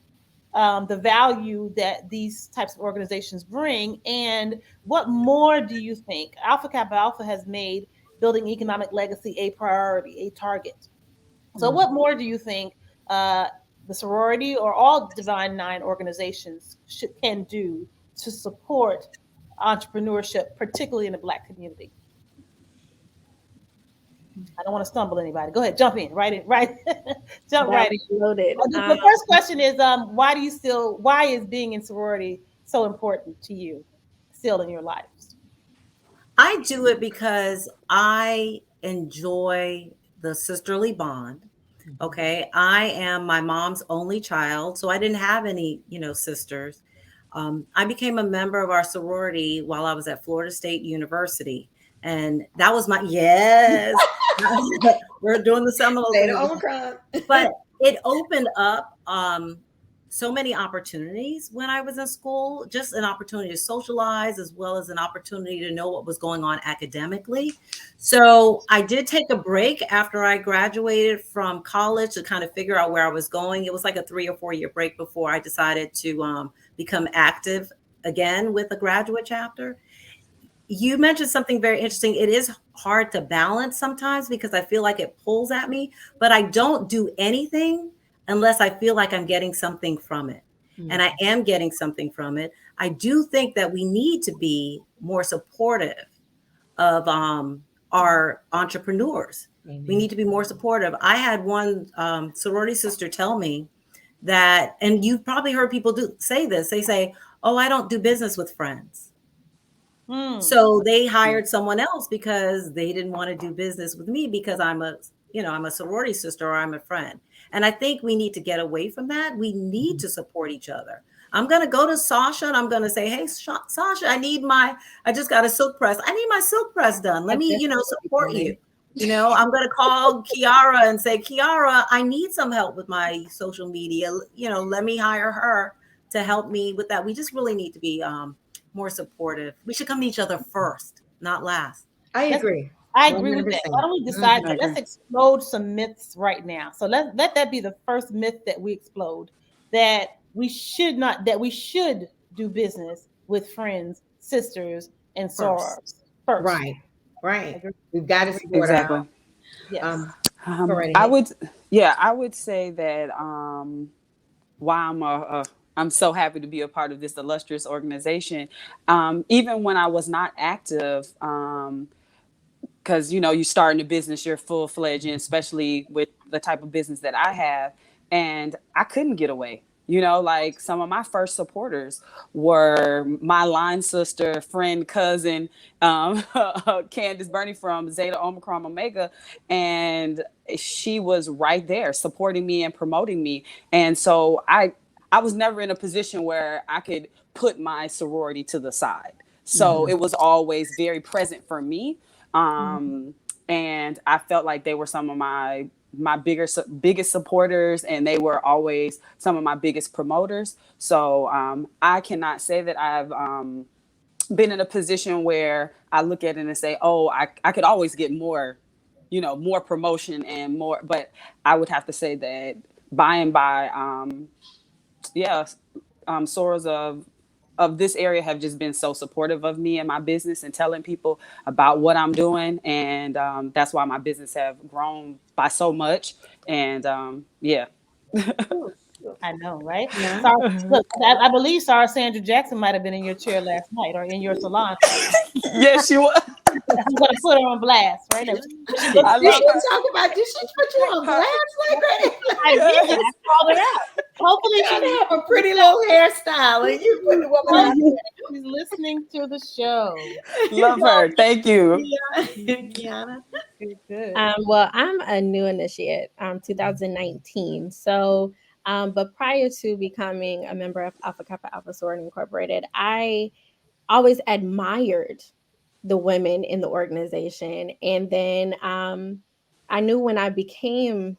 the value that these types of organizations bring. And what more do you think Alpha Kappa Alpha has made building economic legacy a priority, a target? So what more do you think the sorority or all Divine Nine organizations can do to support entrepreneurship, particularly in the Black community? I don't want to stumble anybody. Go ahead, jump in, right? Jump right in. Loaded. The first question is, why is being in sorority so important to you? still in your lives? I do it because I enjoy the sisterly bond. Okay. I am my mom's only child, so I didn't have any, sisters. I became a member of our sorority while I was at Florida State University. And that was yes, we're doing the Seminoles. Say the Omicron. But it opened up so many opportunities when I was in school, just an opportunity to socialize as well as an opportunity to know what was going on academically. So I did take a break after I graduated from college to kind of figure out where I was going. It was like a 3 or 4 year break before I decided to become active again with a graduate chapter. You mentioned something very interesting. It is hard to balance sometimes because I feel like it pulls at me, but I don't do anything unless I feel like I'm getting something from it. And I am getting something from it. I do think that we need to be more supportive of our entrepreneurs. We need to be more supportive. I had one sorority sister tell me that, and you've probably heard people say this. They say, "Oh, I don't do business with friends." So they hired someone else because they didn't want to do business with me because I'm a sorority sister or I'm a friend. And I think we need to get away from that. We need to support each other. I'm going to go to Sasha and I'm going to say, "Hey, Sasha, I just got a silk press. I need my silk press done. Let me, support you." I'm going to call Kiara and say, "Kiara, I need some help with my social media. Let me hire her to help me with that." We just really need to be more supportive. We should come to each other first, not last. I agree. I agree with that. Why don't we decide that? Let's explode some myths right now. So let that be the first myth that we explode, that we should do business with friends, sisters, and sorors first. Right. We've got to support exactly. Yes. I would say that why I'm so happy to be a part of this illustrious organization. Even when I was not active, because you starting a business, you're full-fledged, and especially with the type of business that I have, and I couldn't get away. Like some of my first supporters were my line sister, friend, cousin, Candace Bernie from Zeta Omicron Omega, and she was right there supporting me and promoting me. And so I was never in a position where I could put my sorority to the side. So it was always very present for me. And I felt like they were some of my biggest supporters, and they were always some of my biggest promoters. So I cannot say that I've been in a position where I look at it and say, "Oh, I could always get more, more promotion and more." But I would have to say that by and by, sorors of this area have just been so supportive of me and my business and telling people about what I'm doing. And that's why my business have grown by so much. And I know, right? Yeah. Look, I believe Sarah Sandra Jackson might have been in your chair last night or in your salon. Yes, she was. I'm going to put her on blast right now. Did she put you on blast like that? I did. I called her out. Hopefully she have a pretty little hairstyle, and you put the woman out there. She's listening to the show. Love her. Thank you. Kiana. Good. Well, I'm a new initiate, 2019. So, but prior to becoming a member of Alpha Kappa Alpha Sorority Incorporated, I always admired the women in the organization. And then I knew when I became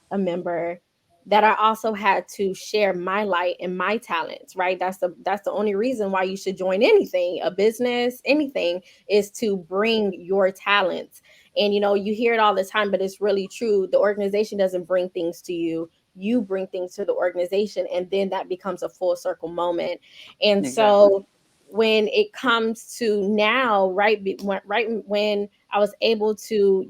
a member that I also had to share my light and my talents, right? That's the only reason why you should join anything, a business, anything, is to bring your talents. And you hear it all the time, but it's really true. The organization doesn't bring things to you. You bring things to the organization, and then that becomes a full circle moment. And so when it comes to now, right when I was able to,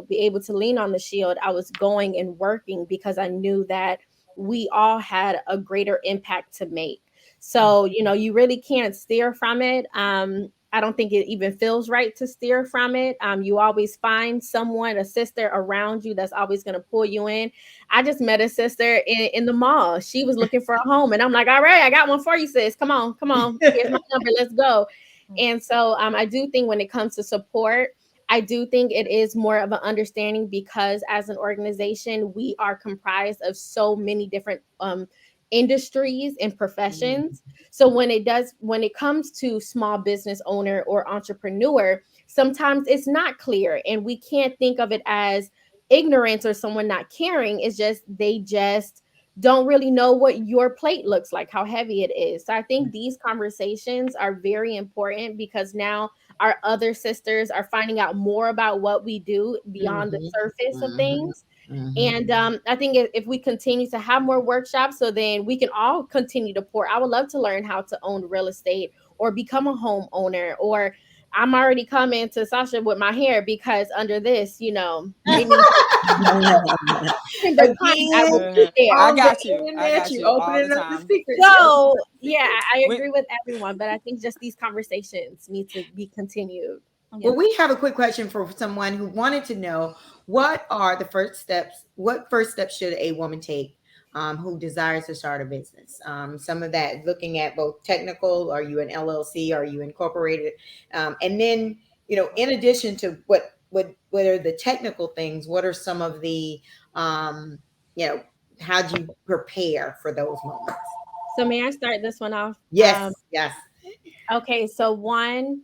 be able to lean on the shield, I was going and working because I knew that we all had a greater impact to make. So, you really can't steer from it. I don't think it even feels right to steer from it. You always find someone, a sister around you that's always going to pull you in. I just met a sister in the mall. She was looking for a home, and I'm like, "All right, I got one for you, sis. Come on. Here's my number. Let's go." And so I do think when it comes to support, I do think it is more of an understanding because as an organization, we are comprised of so many different industries and professions. So when it comes to small business owner or entrepreneur, sometimes it's not clear and we can't think of it as ignorance or someone not caring. It's just they just don't really know what your plate looks like, how heavy it is. So I think these conversations are very important because now our other sisters are finding out more about what we do beyond the surface of things. And I think if we continue to have more workshops, so then we can all continue to pour. I would love to learn how to own real estate or become a homeowner. Or I'm already coming to Sasha with my hair because under this, it needs to decline. I will Again, be there. I on the got you. I internet, got you you all the opening up the time. secret. So yeah, I When, agree with everyone, but I think just these conversations need to be continued. Well, we have a quick question for someone who wanted to know what are the first steps? What first steps should a woman take who desires to start a business? Some of that looking at both technical, are you an LLC, are you incorporated? And then, in addition to what are the technical things, what are some of the, you know, how do you prepare for those moments? So may I start this one off? Yes, yes. Okay, so one,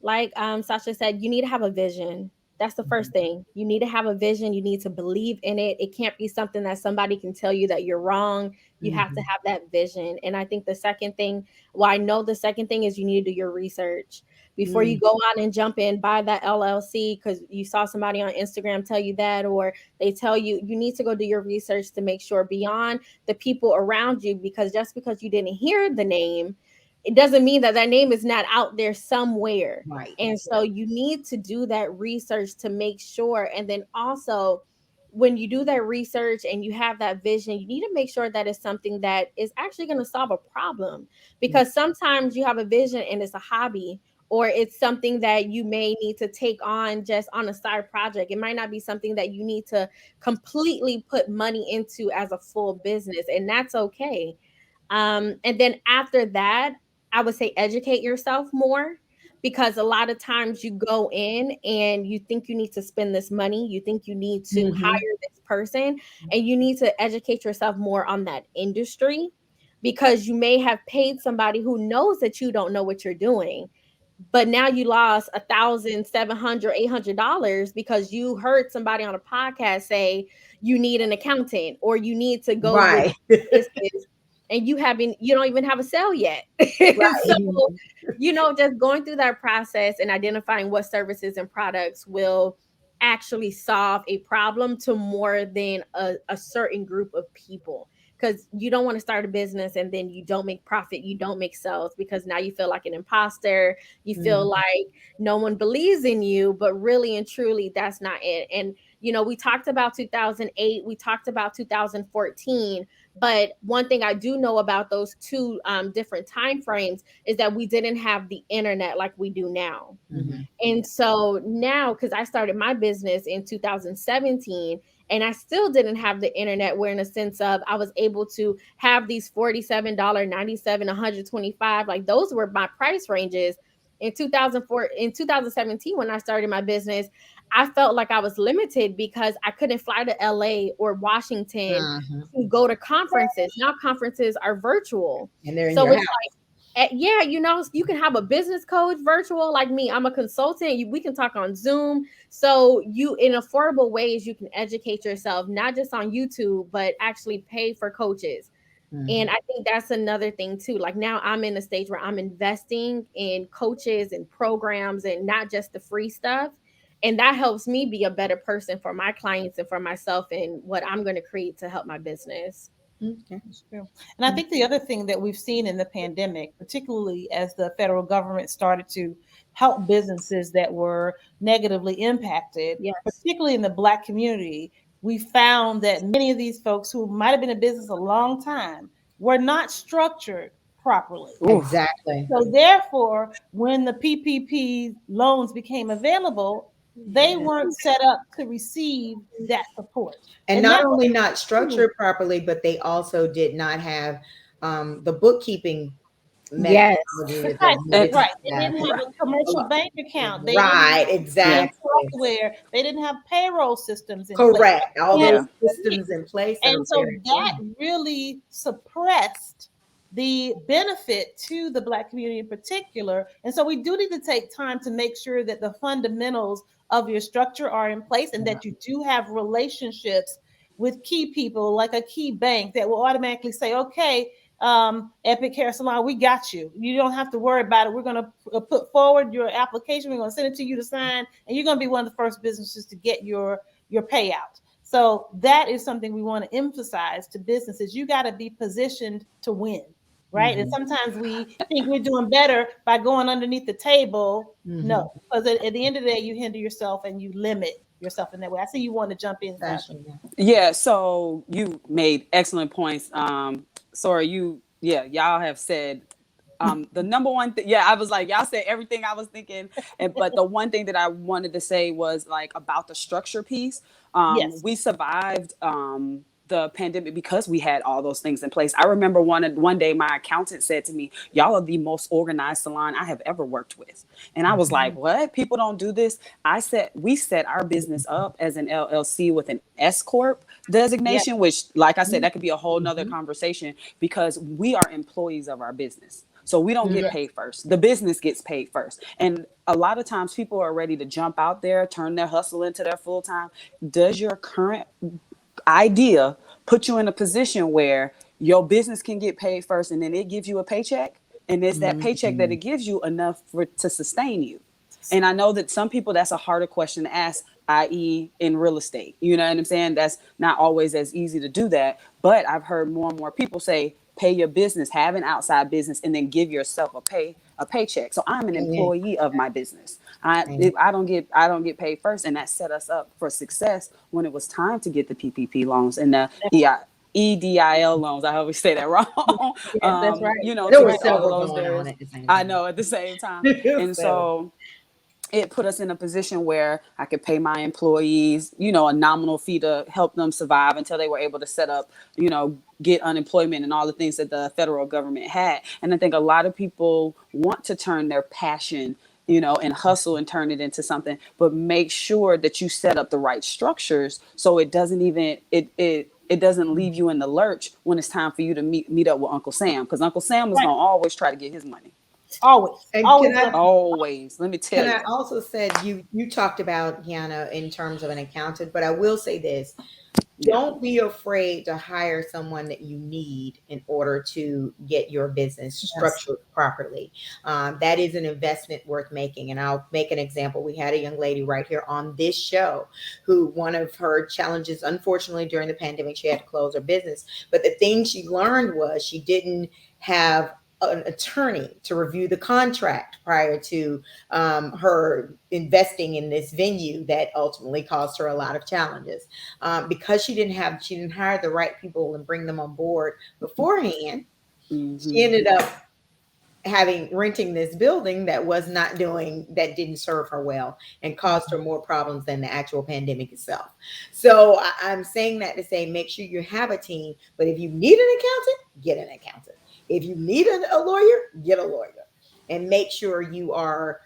like Sasha said, you need to have a vision. That's the first thing. You need to have a vision. You need to believe in it. It can't be something that somebody can tell you that you're wrong. You have to have that vision. And I think the second thing, well, I know the second thing is you need to do your research before you go out and jump in, buy that LLC because you saw somebody on Instagram tell you that, or they tell you, you need to go do your research to make sure beyond the people around you, because just because you didn't hear the name, it doesn't mean that that name is not out there somewhere. Right. And so you need to do that research to make sure. And then also, when you do that research and you have that vision, you need to make sure that it's something that is actually going to solve a problem. Because sometimes you have a vision and it's a hobby, or it's something that you may need to take on just on a side project. It might not be something that you need to completely put money into as a full business, and that's okay. And then after that, I would say educate yourself more, because a lot of times you go in and you think you need to spend this money, you think you need to hire this person, and you need to educate yourself more on that industry, because you may have paid somebody who knows that you don't know what you're doing, but now you lost $1,700, $800 because you heard somebody on a podcast say you need an accountant or you need to go with Right. this, and you don't even have a sale yet. So, Right. just going through that process and identifying what services and products will actually solve a problem to more than a certain group of people. Because you don't want to start a business and then you don't make profit, you don't make sales, because now you feel like an imposter. You feel like no one believes in you, but really and truly, that's not it. And, we talked about 2008, we talked about 2014. But one thing I do know about those two different time frames is that we didn't have the internet like we do now. And so now, because I started my business in 2017, and I still didn't have the internet, where in a sense of I was able to have these $47, 97, 125, like those were my price ranges. In 2004, in 2017, when I started my business, I felt like I was limited because I couldn't fly to LA or Washington to go to conferences. Now conferences are virtual. And they're in So your it's house. like, yeah, you can have a business coach virtual like me. I'm a consultant. We can talk on Zoom. So you, in affordable ways, you can educate yourself, not just on YouTube, but actually pay for coaches. And I think that's another thing too. Like now I'm in a stage where I'm investing in coaches and programs and not just the free stuff. And that helps me be a better person for my clients and for myself and what I'm going to create to help my business. Okay. That's true. And I think the other thing that we've seen in the pandemic, particularly as the federal government started to help businesses that were negatively impacted, Yes. particularly in the Black community, we found that many of these folks who might have been in business a long time were not structured properly. Exactly. So therefore, when the PPP loans became available, they weren't set up to receive that support. And And not that only not structured properly, but they also did not have the bookkeeping Yes. methodology that they Precisely, needed And to right. They have. didn't have a commercial bank account. They didn't Right, have yeah, exactly. software. They didn't have payroll systems in place. Correct. All They had those yeah, systems in place that And are so very that important. really suppressed the benefit to the Black community in particular. And so we do need to take time to make sure that the fundamentals of your structure are in place and that you do have relationships with key people like a key bank that will automatically say, okay, Epic Hair Salon, we got you. You don't have to worry about it. We're going to put forward your application. We're going to send it to you to sign, and you're going to be one of the first businesses to get your payout. So that is something we want to emphasize to businesses. You got to be positioned to win, right? And sometimes we think we're doing better by going underneath the table. No, because at the end of the day, you hinder yourself and you limit yourself in that way. I see you want to jump in, Sasha. Sasha, yeah. yeah. So you made excellent points. Sorry, y'all have said the number one thing, yeah, I was like, y'all said everything I was thinking. But the one thing that I wanted to say was like about the structure piece. Yes. We survived the pandemic because we had all those things in place. I remember one day my accountant said to me, y'all are the most organized salon I have ever worked with. And I was like, what? People don't do this. We set our business up as an LLC with an S Corp Yes. designation, which, like I said, that could be a whole nother conversation because we are employees of our business. So we don't get Yes. paid first. The business gets paid first. And a lot of times people are ready to jump out there, turn their hustle into their full time. Does your current idea put you in a position where your business can get paid first and then it gives you a paycheck? And it's that paycheck that it gives you enough to sustain you. And I know that some people, that's a harder question to ask, i.e. in real estate. You know what I'm saying? That's not always as easy to do that. But I've heard more and more people say, pay your business, have an outside business, and then give yourself a paycheck. So I'm an Amen. employee of my business. I Amen. I don't get paid first, and that set us up for success when it was time to get the PPP loans and the EDIL loans. I always say that wrong. Yes, that's right. There To That's were right. get all of several those going on various. at the same I time. know at the same time, and So, so it put us in a position where I could pay my employees, a nominal fee to help them survive until they were able to set up, get unemployment and all the things that the federal government had. And I think a lot of people want to turn their passion, and hustle and turn it into something, but make sure that you set up the right structures so it doesn't even it doesn't leave you in the lurch when it's time for you to meet up with Uncle Sam, because Uncle Sam is Right. gonna always try to get his money. Always. and Always. Always. Let me tell can I you. also said you talked about Kiana in terms of an accountant, but I will say this: Yeah. don't be afraid to hire someone that you need in order to get your business structured properly. That is an investment worth making. And I'll make an example. We had a young lady right here on this show who one of her challenges, unfortunately, during the pandemic, she had to close her business. But the thing she learned was she didn't have an attorney to review the contract prior to her investing in this venue that ultimately caused her a lot of challenges because she didn't hire the right people and bring them on board beforehand. She Mm-hmm. ended up renting this building that didn't serve her well and caused her more problems than the actual pandemic itself. So I'm saying that to say, make sure you have a team, but if you need an accountant, get an accountant. If you need a lawyer, get a lawyer, and make sure you are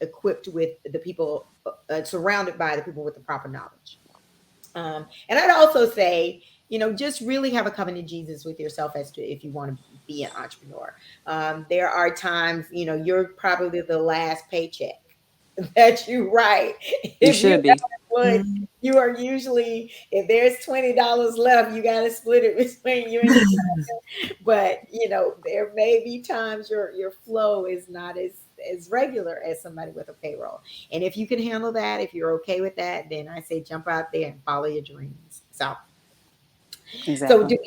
equipped with the people, surrounded by the people with the proper knowledge. And I'd also say, just really have a covenant Jesus with yourself as to if you want to be an entrepreneur. There are times, you're probably the last paycheck that you write. You If you should be. would, you are usually, if there's $20 left, you got to split it between you and your partner. But there may be times your flow is not as regular as somebody with a payroll. And if you can handle that, if you're okay with that, then I say jump out there and follow your dreams. So Exactly.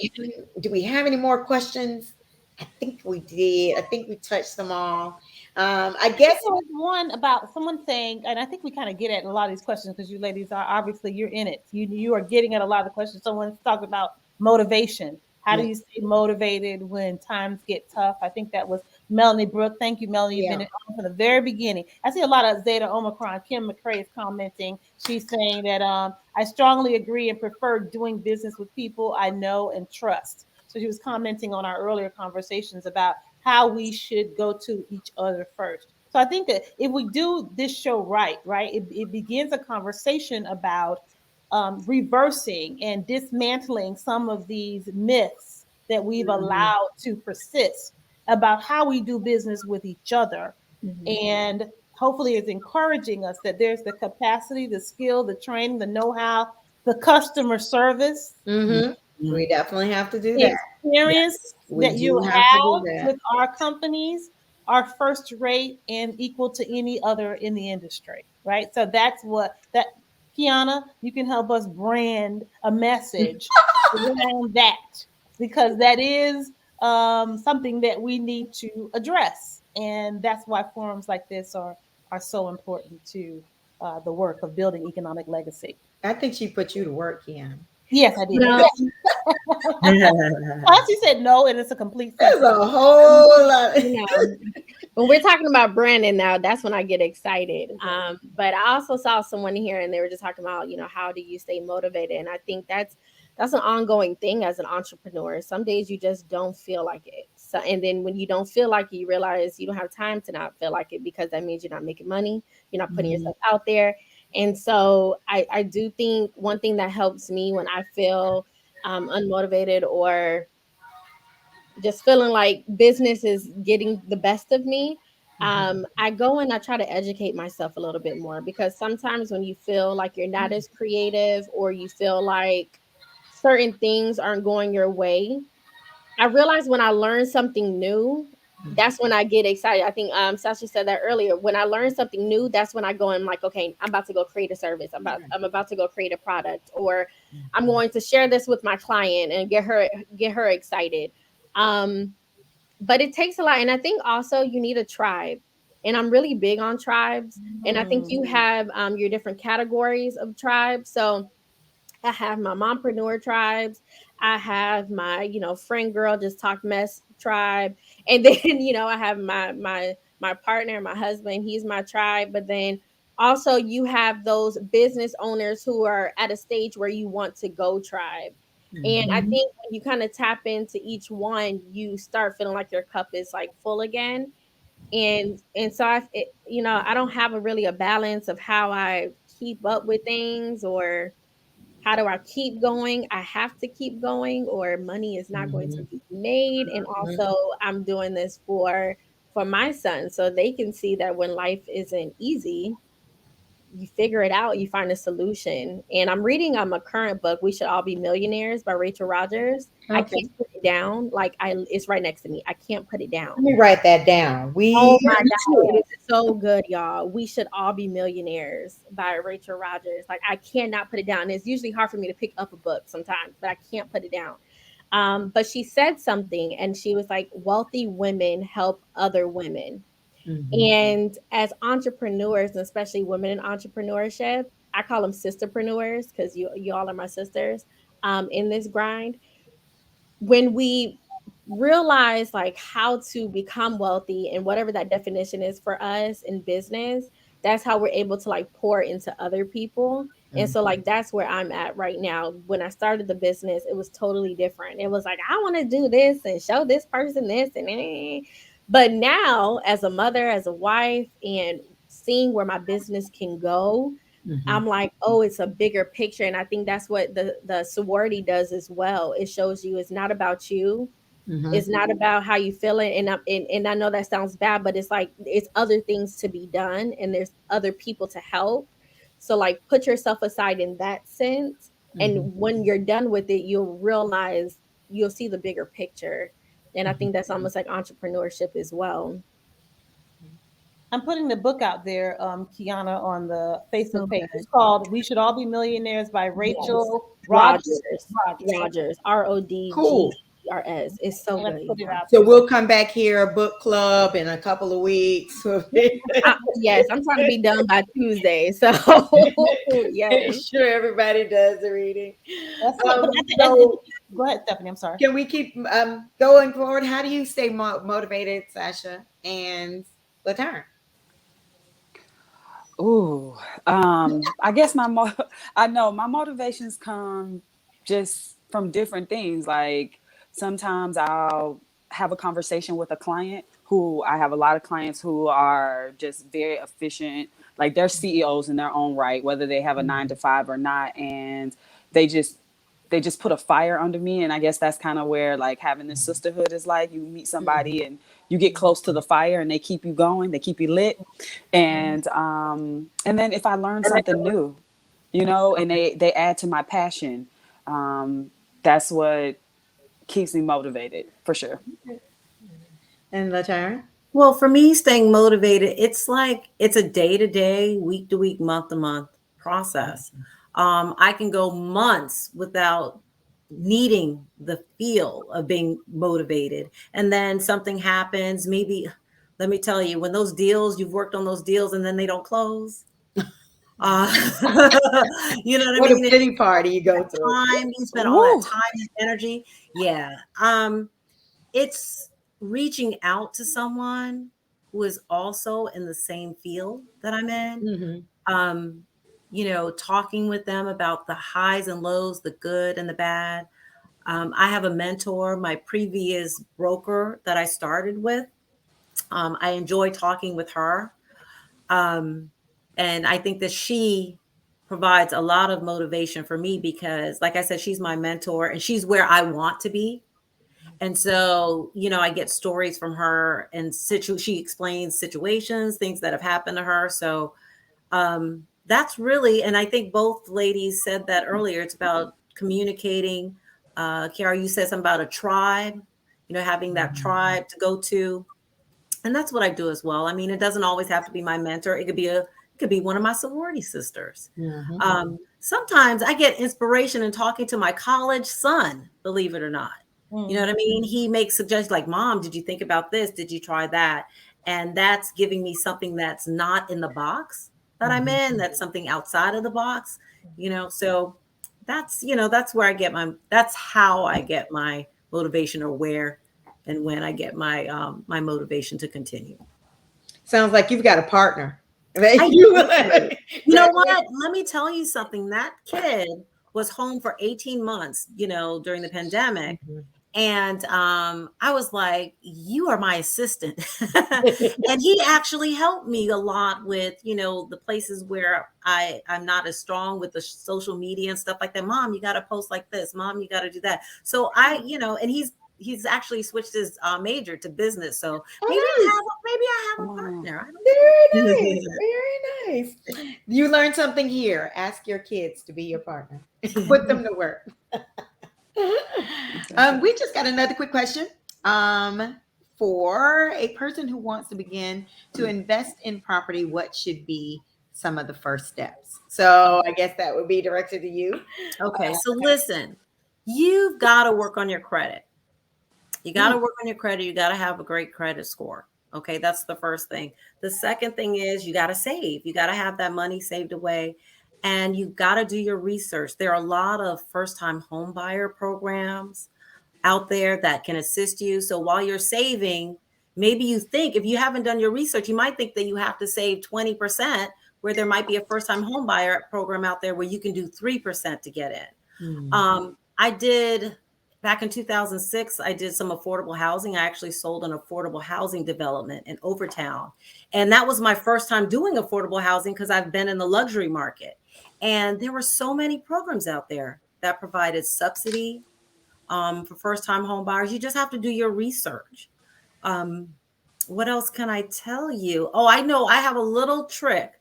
do we have any more questions? I think we did. I think we touched them all. I I guess. think there was one about someone saying, and I think we kind of get at a lot of these questions because you ladies are obviously you're in it. You are getting at a lot of the questions. Someone's talking about motivation. How do Yeah. you stay motivated when times get tough? I think that was Melanie Brooke. Thank you, Melanie. You've been Yeah. on from the very beginning. I see a lot of Zeta Omicron. Kim McCrae is commenting. She's saying that I strongly agree and prefer doing business with people I know and trust. So she was commenting on our earlier conversations about how we should go to each other first. So I think that if we do this show right, it begins a conversation about reversing and dismantling some of these myths that we've allowed to persist about how we do business with each other. And hopefully it's encouraging us that there's the capacity, the skill, the training, the know-how, the customer service, We definitely have to do that. experience We that you do have to do have that. with our companies are first rate and equal to any other in the industry, right? So that's what that Kiana, you can help us brand a message around that, because that is something that we need to address, and that's why forums like this are so important to the work of building economic legacy. I think she put you to work, Kiana. Yes, I did. No, Once you said no, and it's a complete There's sentence. a whole lot. you know, when we're talking about branding now, that's when I get excited. But I also saw someone here and they were just talking about, how do you stay motivated? And I think that's an ongoing thing as an entrepreneur. Some days you just don't feel like it. So, and then when you don't feel like it, you realize you don't have time to not feel like it, because that means you're not making money. You're not putting yourself out there. And so I do think one thing that helps me when I feel unmotivated, or just feeling like business is getting the best of me, I go and I try to educate myself a little bit more, because sometimes when you feel like you're not as creative, or you feel like certain things aren't going your way, I realize when I learn something new, that's when I get excited. I think Sasha said that earlier. When I learn something new, that's when I go and like, okay, I'm about to go create a service. I'm about to go create a product, or I'm going to share this with my client and get her excited. Um, but it takes a lot, and I think also you need a tribe. And I'm really big on tribes. And I think you have your different categories of tribes. So I have my mompreneur tribes. I have my, friend girl just talk mess tribe. And then, I have my partner, my husband, he's my tribe. But then also you have those business owners who are at a stage where you want to go tribe. And I think when you kind of tap into each one, you start feeling like your cup is like full again. And so I don't have a balance of how I keep up with things, or how do I keep going? I have to keep going, or money is not going to be made. And also I'm doing this for my son, so they can see that when life isn't easy, you figure it out, you find a solution. And I'm reading a current book, We Should All Be Millionaires by Rachel Rogers. I Okay. can't put it down. Like it's right next to me. I can't put it down. Let me write that down. Oh We my God, it is so good, y'all. We Should All Be Millionaires by Rachel Rogers. Like, I cannot put it down. It's usually hard for me to pick up a book sometimes, but I can't put it down. But she said something, and she was like, wealthy women help other women. And as entrepreneurs, and especially women in entrepreneurship, I call them sisterpreneurs, because y'all are my sisters in this grind. When we realize like how to become wealthy, and whatever that definition is for us in business, that's how we're able to like pour into other people. And so like that's where I'm at right now. When I started the business, it was totally different. It was like, I want to do this and show this person this and but now, as a mother, as a wife, and seeing where my business can go, I'm like, oh, it's a bigger picture. And I think that's what the sorority does as well. It shows you it's not about you. It's not about how you feel it. And I know that sounds bad, but it's like it's other things to be done, and there's other people to help. So like put yourself aside in that sense. And when you're done with it, you'll see the bigger picture. And I think that's almost like entrepreneurship as well. I'm putting the book out there, Kiana, on the So Facebook page. good. It's called "We Should All Be Millionaires" by Yes. Rachel Rogers. Rogers. Rogers. Rogers. cool. RODGERS. It's so Let's good. put it Y'all. out So there. we'll come back here, book club, in a couple of weeks. Yes, I'm trying to be done by Tuesday. So Make yes. sure everybody does the reading. That's it. But So go ahead, Stephanie. I'm sorry. can we keep going forward? How do you stay motivated, Sasha and LaTaryn? Ooh, I guess I know my motivations come just from different things. Like sometimes I'll have a conversation with a client who I have a lot of clients who are just very efficient, like they're CEOs in their own right, whether they have a 9 to 5 or not. And they just, they just put a fire under me. And I guess that's kind of where like having this sisterhood is like, you meet somebody and you get close to the fire and they keep you going, they keep you lit. And then if I learn something new, you know, and they add to my passion, that's what keeps me motivated for sure. And LaTaryn? Well, for me, staying motivated, it's like it's a day to day, week to week, month to month process. I can go months without needing the feel of being motivated. And then something happens. Maybe, let me tell you, when those deals, you've worked on those deals and then they don't close. Uh, you know what I What a mean? pity party you go through. Time, you spend all Woo. that time and energy. Yeah. It's reaching out to someone who is also in the same field that I'm in. Um, talking with them about the highs and lows, the good and the bad. I have a mentor, my previous broker that I started with. I enjoy talking with her. Um, and I think that she provides a lot of motivation for me because, like I said, she's my mentor and she's where I want to be. And so, I get stories from her and she explains situations, things that have happened to her. So that's really, and I think both ladies said that earlier, it's about communicating. Kiara, you said something about a tribe, having that tribe to go to. And that's what I do as well. I mean, it doesn't always have to be my mentor. It could be one of my sorority sisters. Sometimes I get inspiration in talking to my college son, believe it or not. You know what I mean? He makes suggestions like, Mom, did you think about this? Did you try that? And that's giving me something that's not in the box that I'm in. That's something outside of the box, So that's where that's how I get my motivation, or where and when I get my motivation to continue. Sounds like you've got a partner. I You do. You know what? Let me tell you something. That kid was home for 18 months, during the pandemic. And I was like, you are my assistant. And he actually helped me a lot with, the places where I'm not as strong with the social media and stuff like that. Mom, you got to post like this. Mom, you got to do that. So and he's actually switched his major to business. So maybe I have a partner. Very nice. Very nice. You learned something here. Ask your kids to be your partner. Put them to work. We just got another quick question. For a person who wants to begin to invest in property, what should be some of the first steps? So I guess that would be directed to you. Okay, so listen, you've got to work on your credit. You got to work on your credit. You got to have a great credit score. Okay, that's the first thing. The second thing is you got to save. You got to have that money saved away. And you got to do your research. There are a lot of first-time home buyer programs out there that can assist you. So while you're saving, maybe you think, if you haven't done your research, you might think that you have to save 20%, where there might be a first-time home buyer program out there where you can do 3% to get in. I did, back in 2006, I did some affordable housing. I actually sold an affordable housing development in Overtown. And that was my first time doing affordable housing because I've been in the luxury market. And there were so many programs out there that provided subsidy for first-time home buyers. You just have to do your research. What else can I tell you? Oh, I know I have a little trick.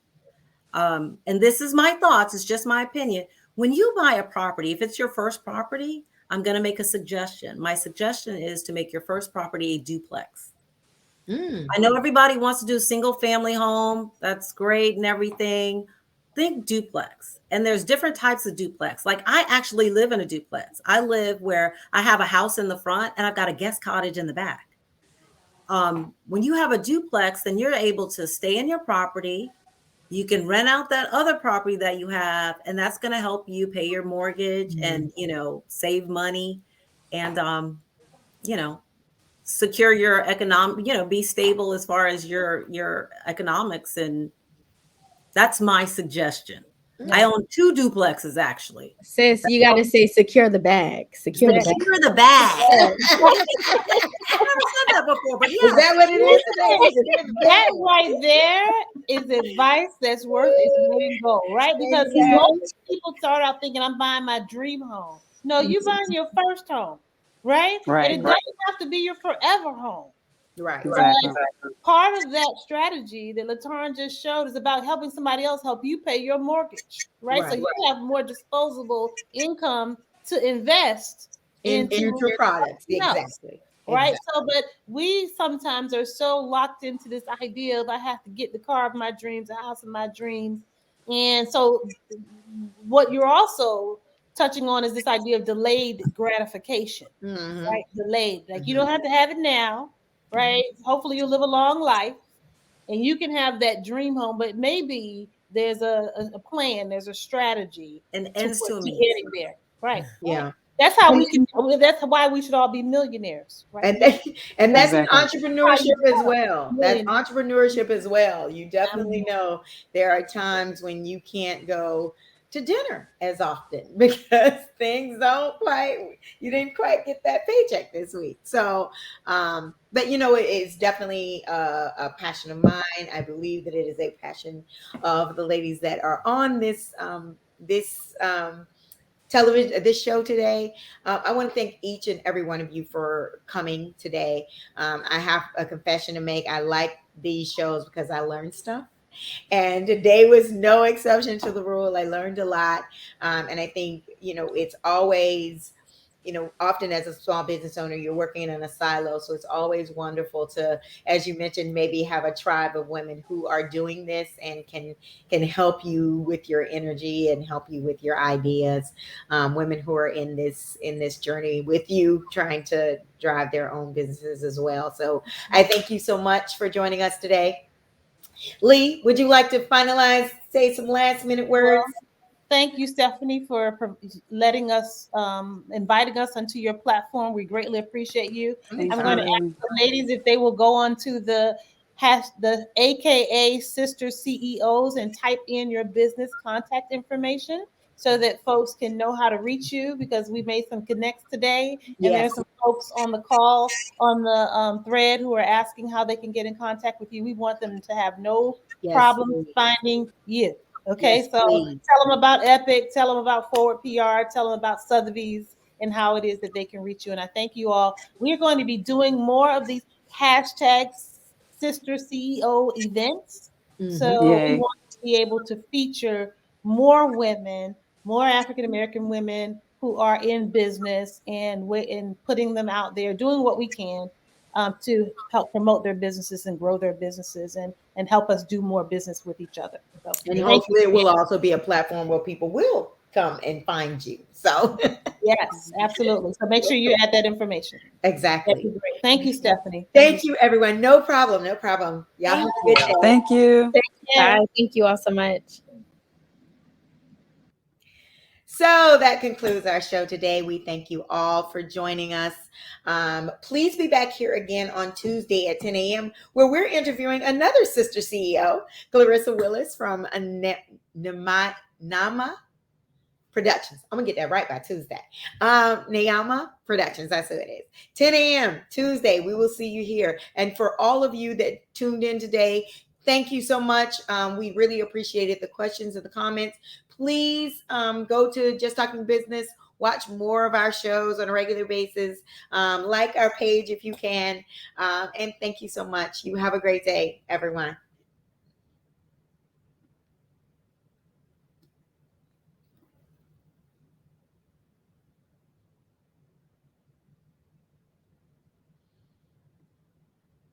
And this is my thoughts. It's just my opinion. When you buy a property, if it's your first property, I'm going to make a suggestion. My suggestion is to make your first property a duplex. I know everybody wants to do single family home. That's great and everything. Think duplex. And there's different types of duplex. Like I actually live in a duplex. I live where I have a house in the front and I've got a guest cottage in the back. When you have a duplex, then you're able to stay in your property. You can rent out that other property that you have, and that's going to help you pay your mortgage and, save money and, secure your economic, be stable as far as your economics. And that's my suggestion. I own 2 duplexes, actually. Sis, you got to say secure the bag. Secure the bag. Secure the bag. I've never said that before, but yeah. Is that what it is today? That right there is advice that's worth its weight in gold, right? Because most people start out thinking, I'm buying my dream home. No, you're buying your first home, right? Right. And it doesn't have to be your forever home. Right. Exactly. Part of that strategy that LaTaryn just showed is about helping somebody else help you pay your mortgage, right? So you have more disposable income to invest in future products. Exactly. Right. So, but we sometimes are so locked into this idea of I have to get the car of my dreams, the house of my dreams. And so what you're also touching on is this idea of delayed gratification, right? Delayed. Like you don't have to have it now, right? Hopefully you'll live a long life and you can have that dream home, but maybe there's a plan, there's a strategy and ends to getting there. Right. Yeah. That's how we can. That's why we should all be millionaires, right? And that's entrepreneurship as well. That's entrepreneurship as well. You definitely know there are times when you can't go to dinner as often because things you didn't quite get that paycheck this week. So, but it's definitely a passion of mine. I believe that it is a passion of the ladies that are on this television, this show today. I want to thank each and every one of you for coming today. I have a confession to make. I like these shows because I learned stuff. And today was no exception to the rule. I learned a lot. And I think, it's always, often as a small business owner, you're working in a silo. So it's always wonderful to, as you mentioned, maybe have a tribe of women who are doing this and can help you with your energy and help you with your ideas. Women who are in this journey with you, trying to drive their own businesses as well. So I thank you so much for joining us today. Lee, would you like to say some last minute words? Thank you, Stephanie, for letting us, inviting us onto your platform. We greatly appreciate you. I'm going to ask the ladies if they will go on to the AKA Sister CEOs and type in your business contact information so that folks can know how to reach you, because we made some connects today. And there's some folks on the call on the thread who are asking how they can get in contact with you. We want them to have no problem finding you. Okay, so tell them about Epic, tell them about Forward PR, tell them about Sotheby's and how it is that they can reach you. And I thank you all. We're going to be doing more of these hashtags Sister CEO events. So we want to be able to feature more women, more African-American women who are in business and putting them out there, doing what we can to help promote their businesses and grow their businesses and help us do more business with each other. So, and hopefully it will also be a platform where people will come and find you. So yes, absolutely. So make sure you add that information. Exactly. That'd be great. Thank you, Stephanie. Thank you, everyone. No problem. Y'all have a good day. Thank you. Bye. Thank you all so much. So that concludes our show today. We thank you all for joining us. Please be back here again on Tuesday at 10 a.m. where we're interviewing another sister CEO, Clarissa Willis from Nama Productions. I'm going to get that right by Tuesday. Nayama Productions, that's who it is. 10 a.m. Tuesday, we will see you here. And for all of you that tuned in today, thank you so much. We really appreciated the questions and the comments. Please go to Just Talking Business. Watch more of our shows on a regular basis. Like our page if you can. And thank you so much. You have a great day, everyone.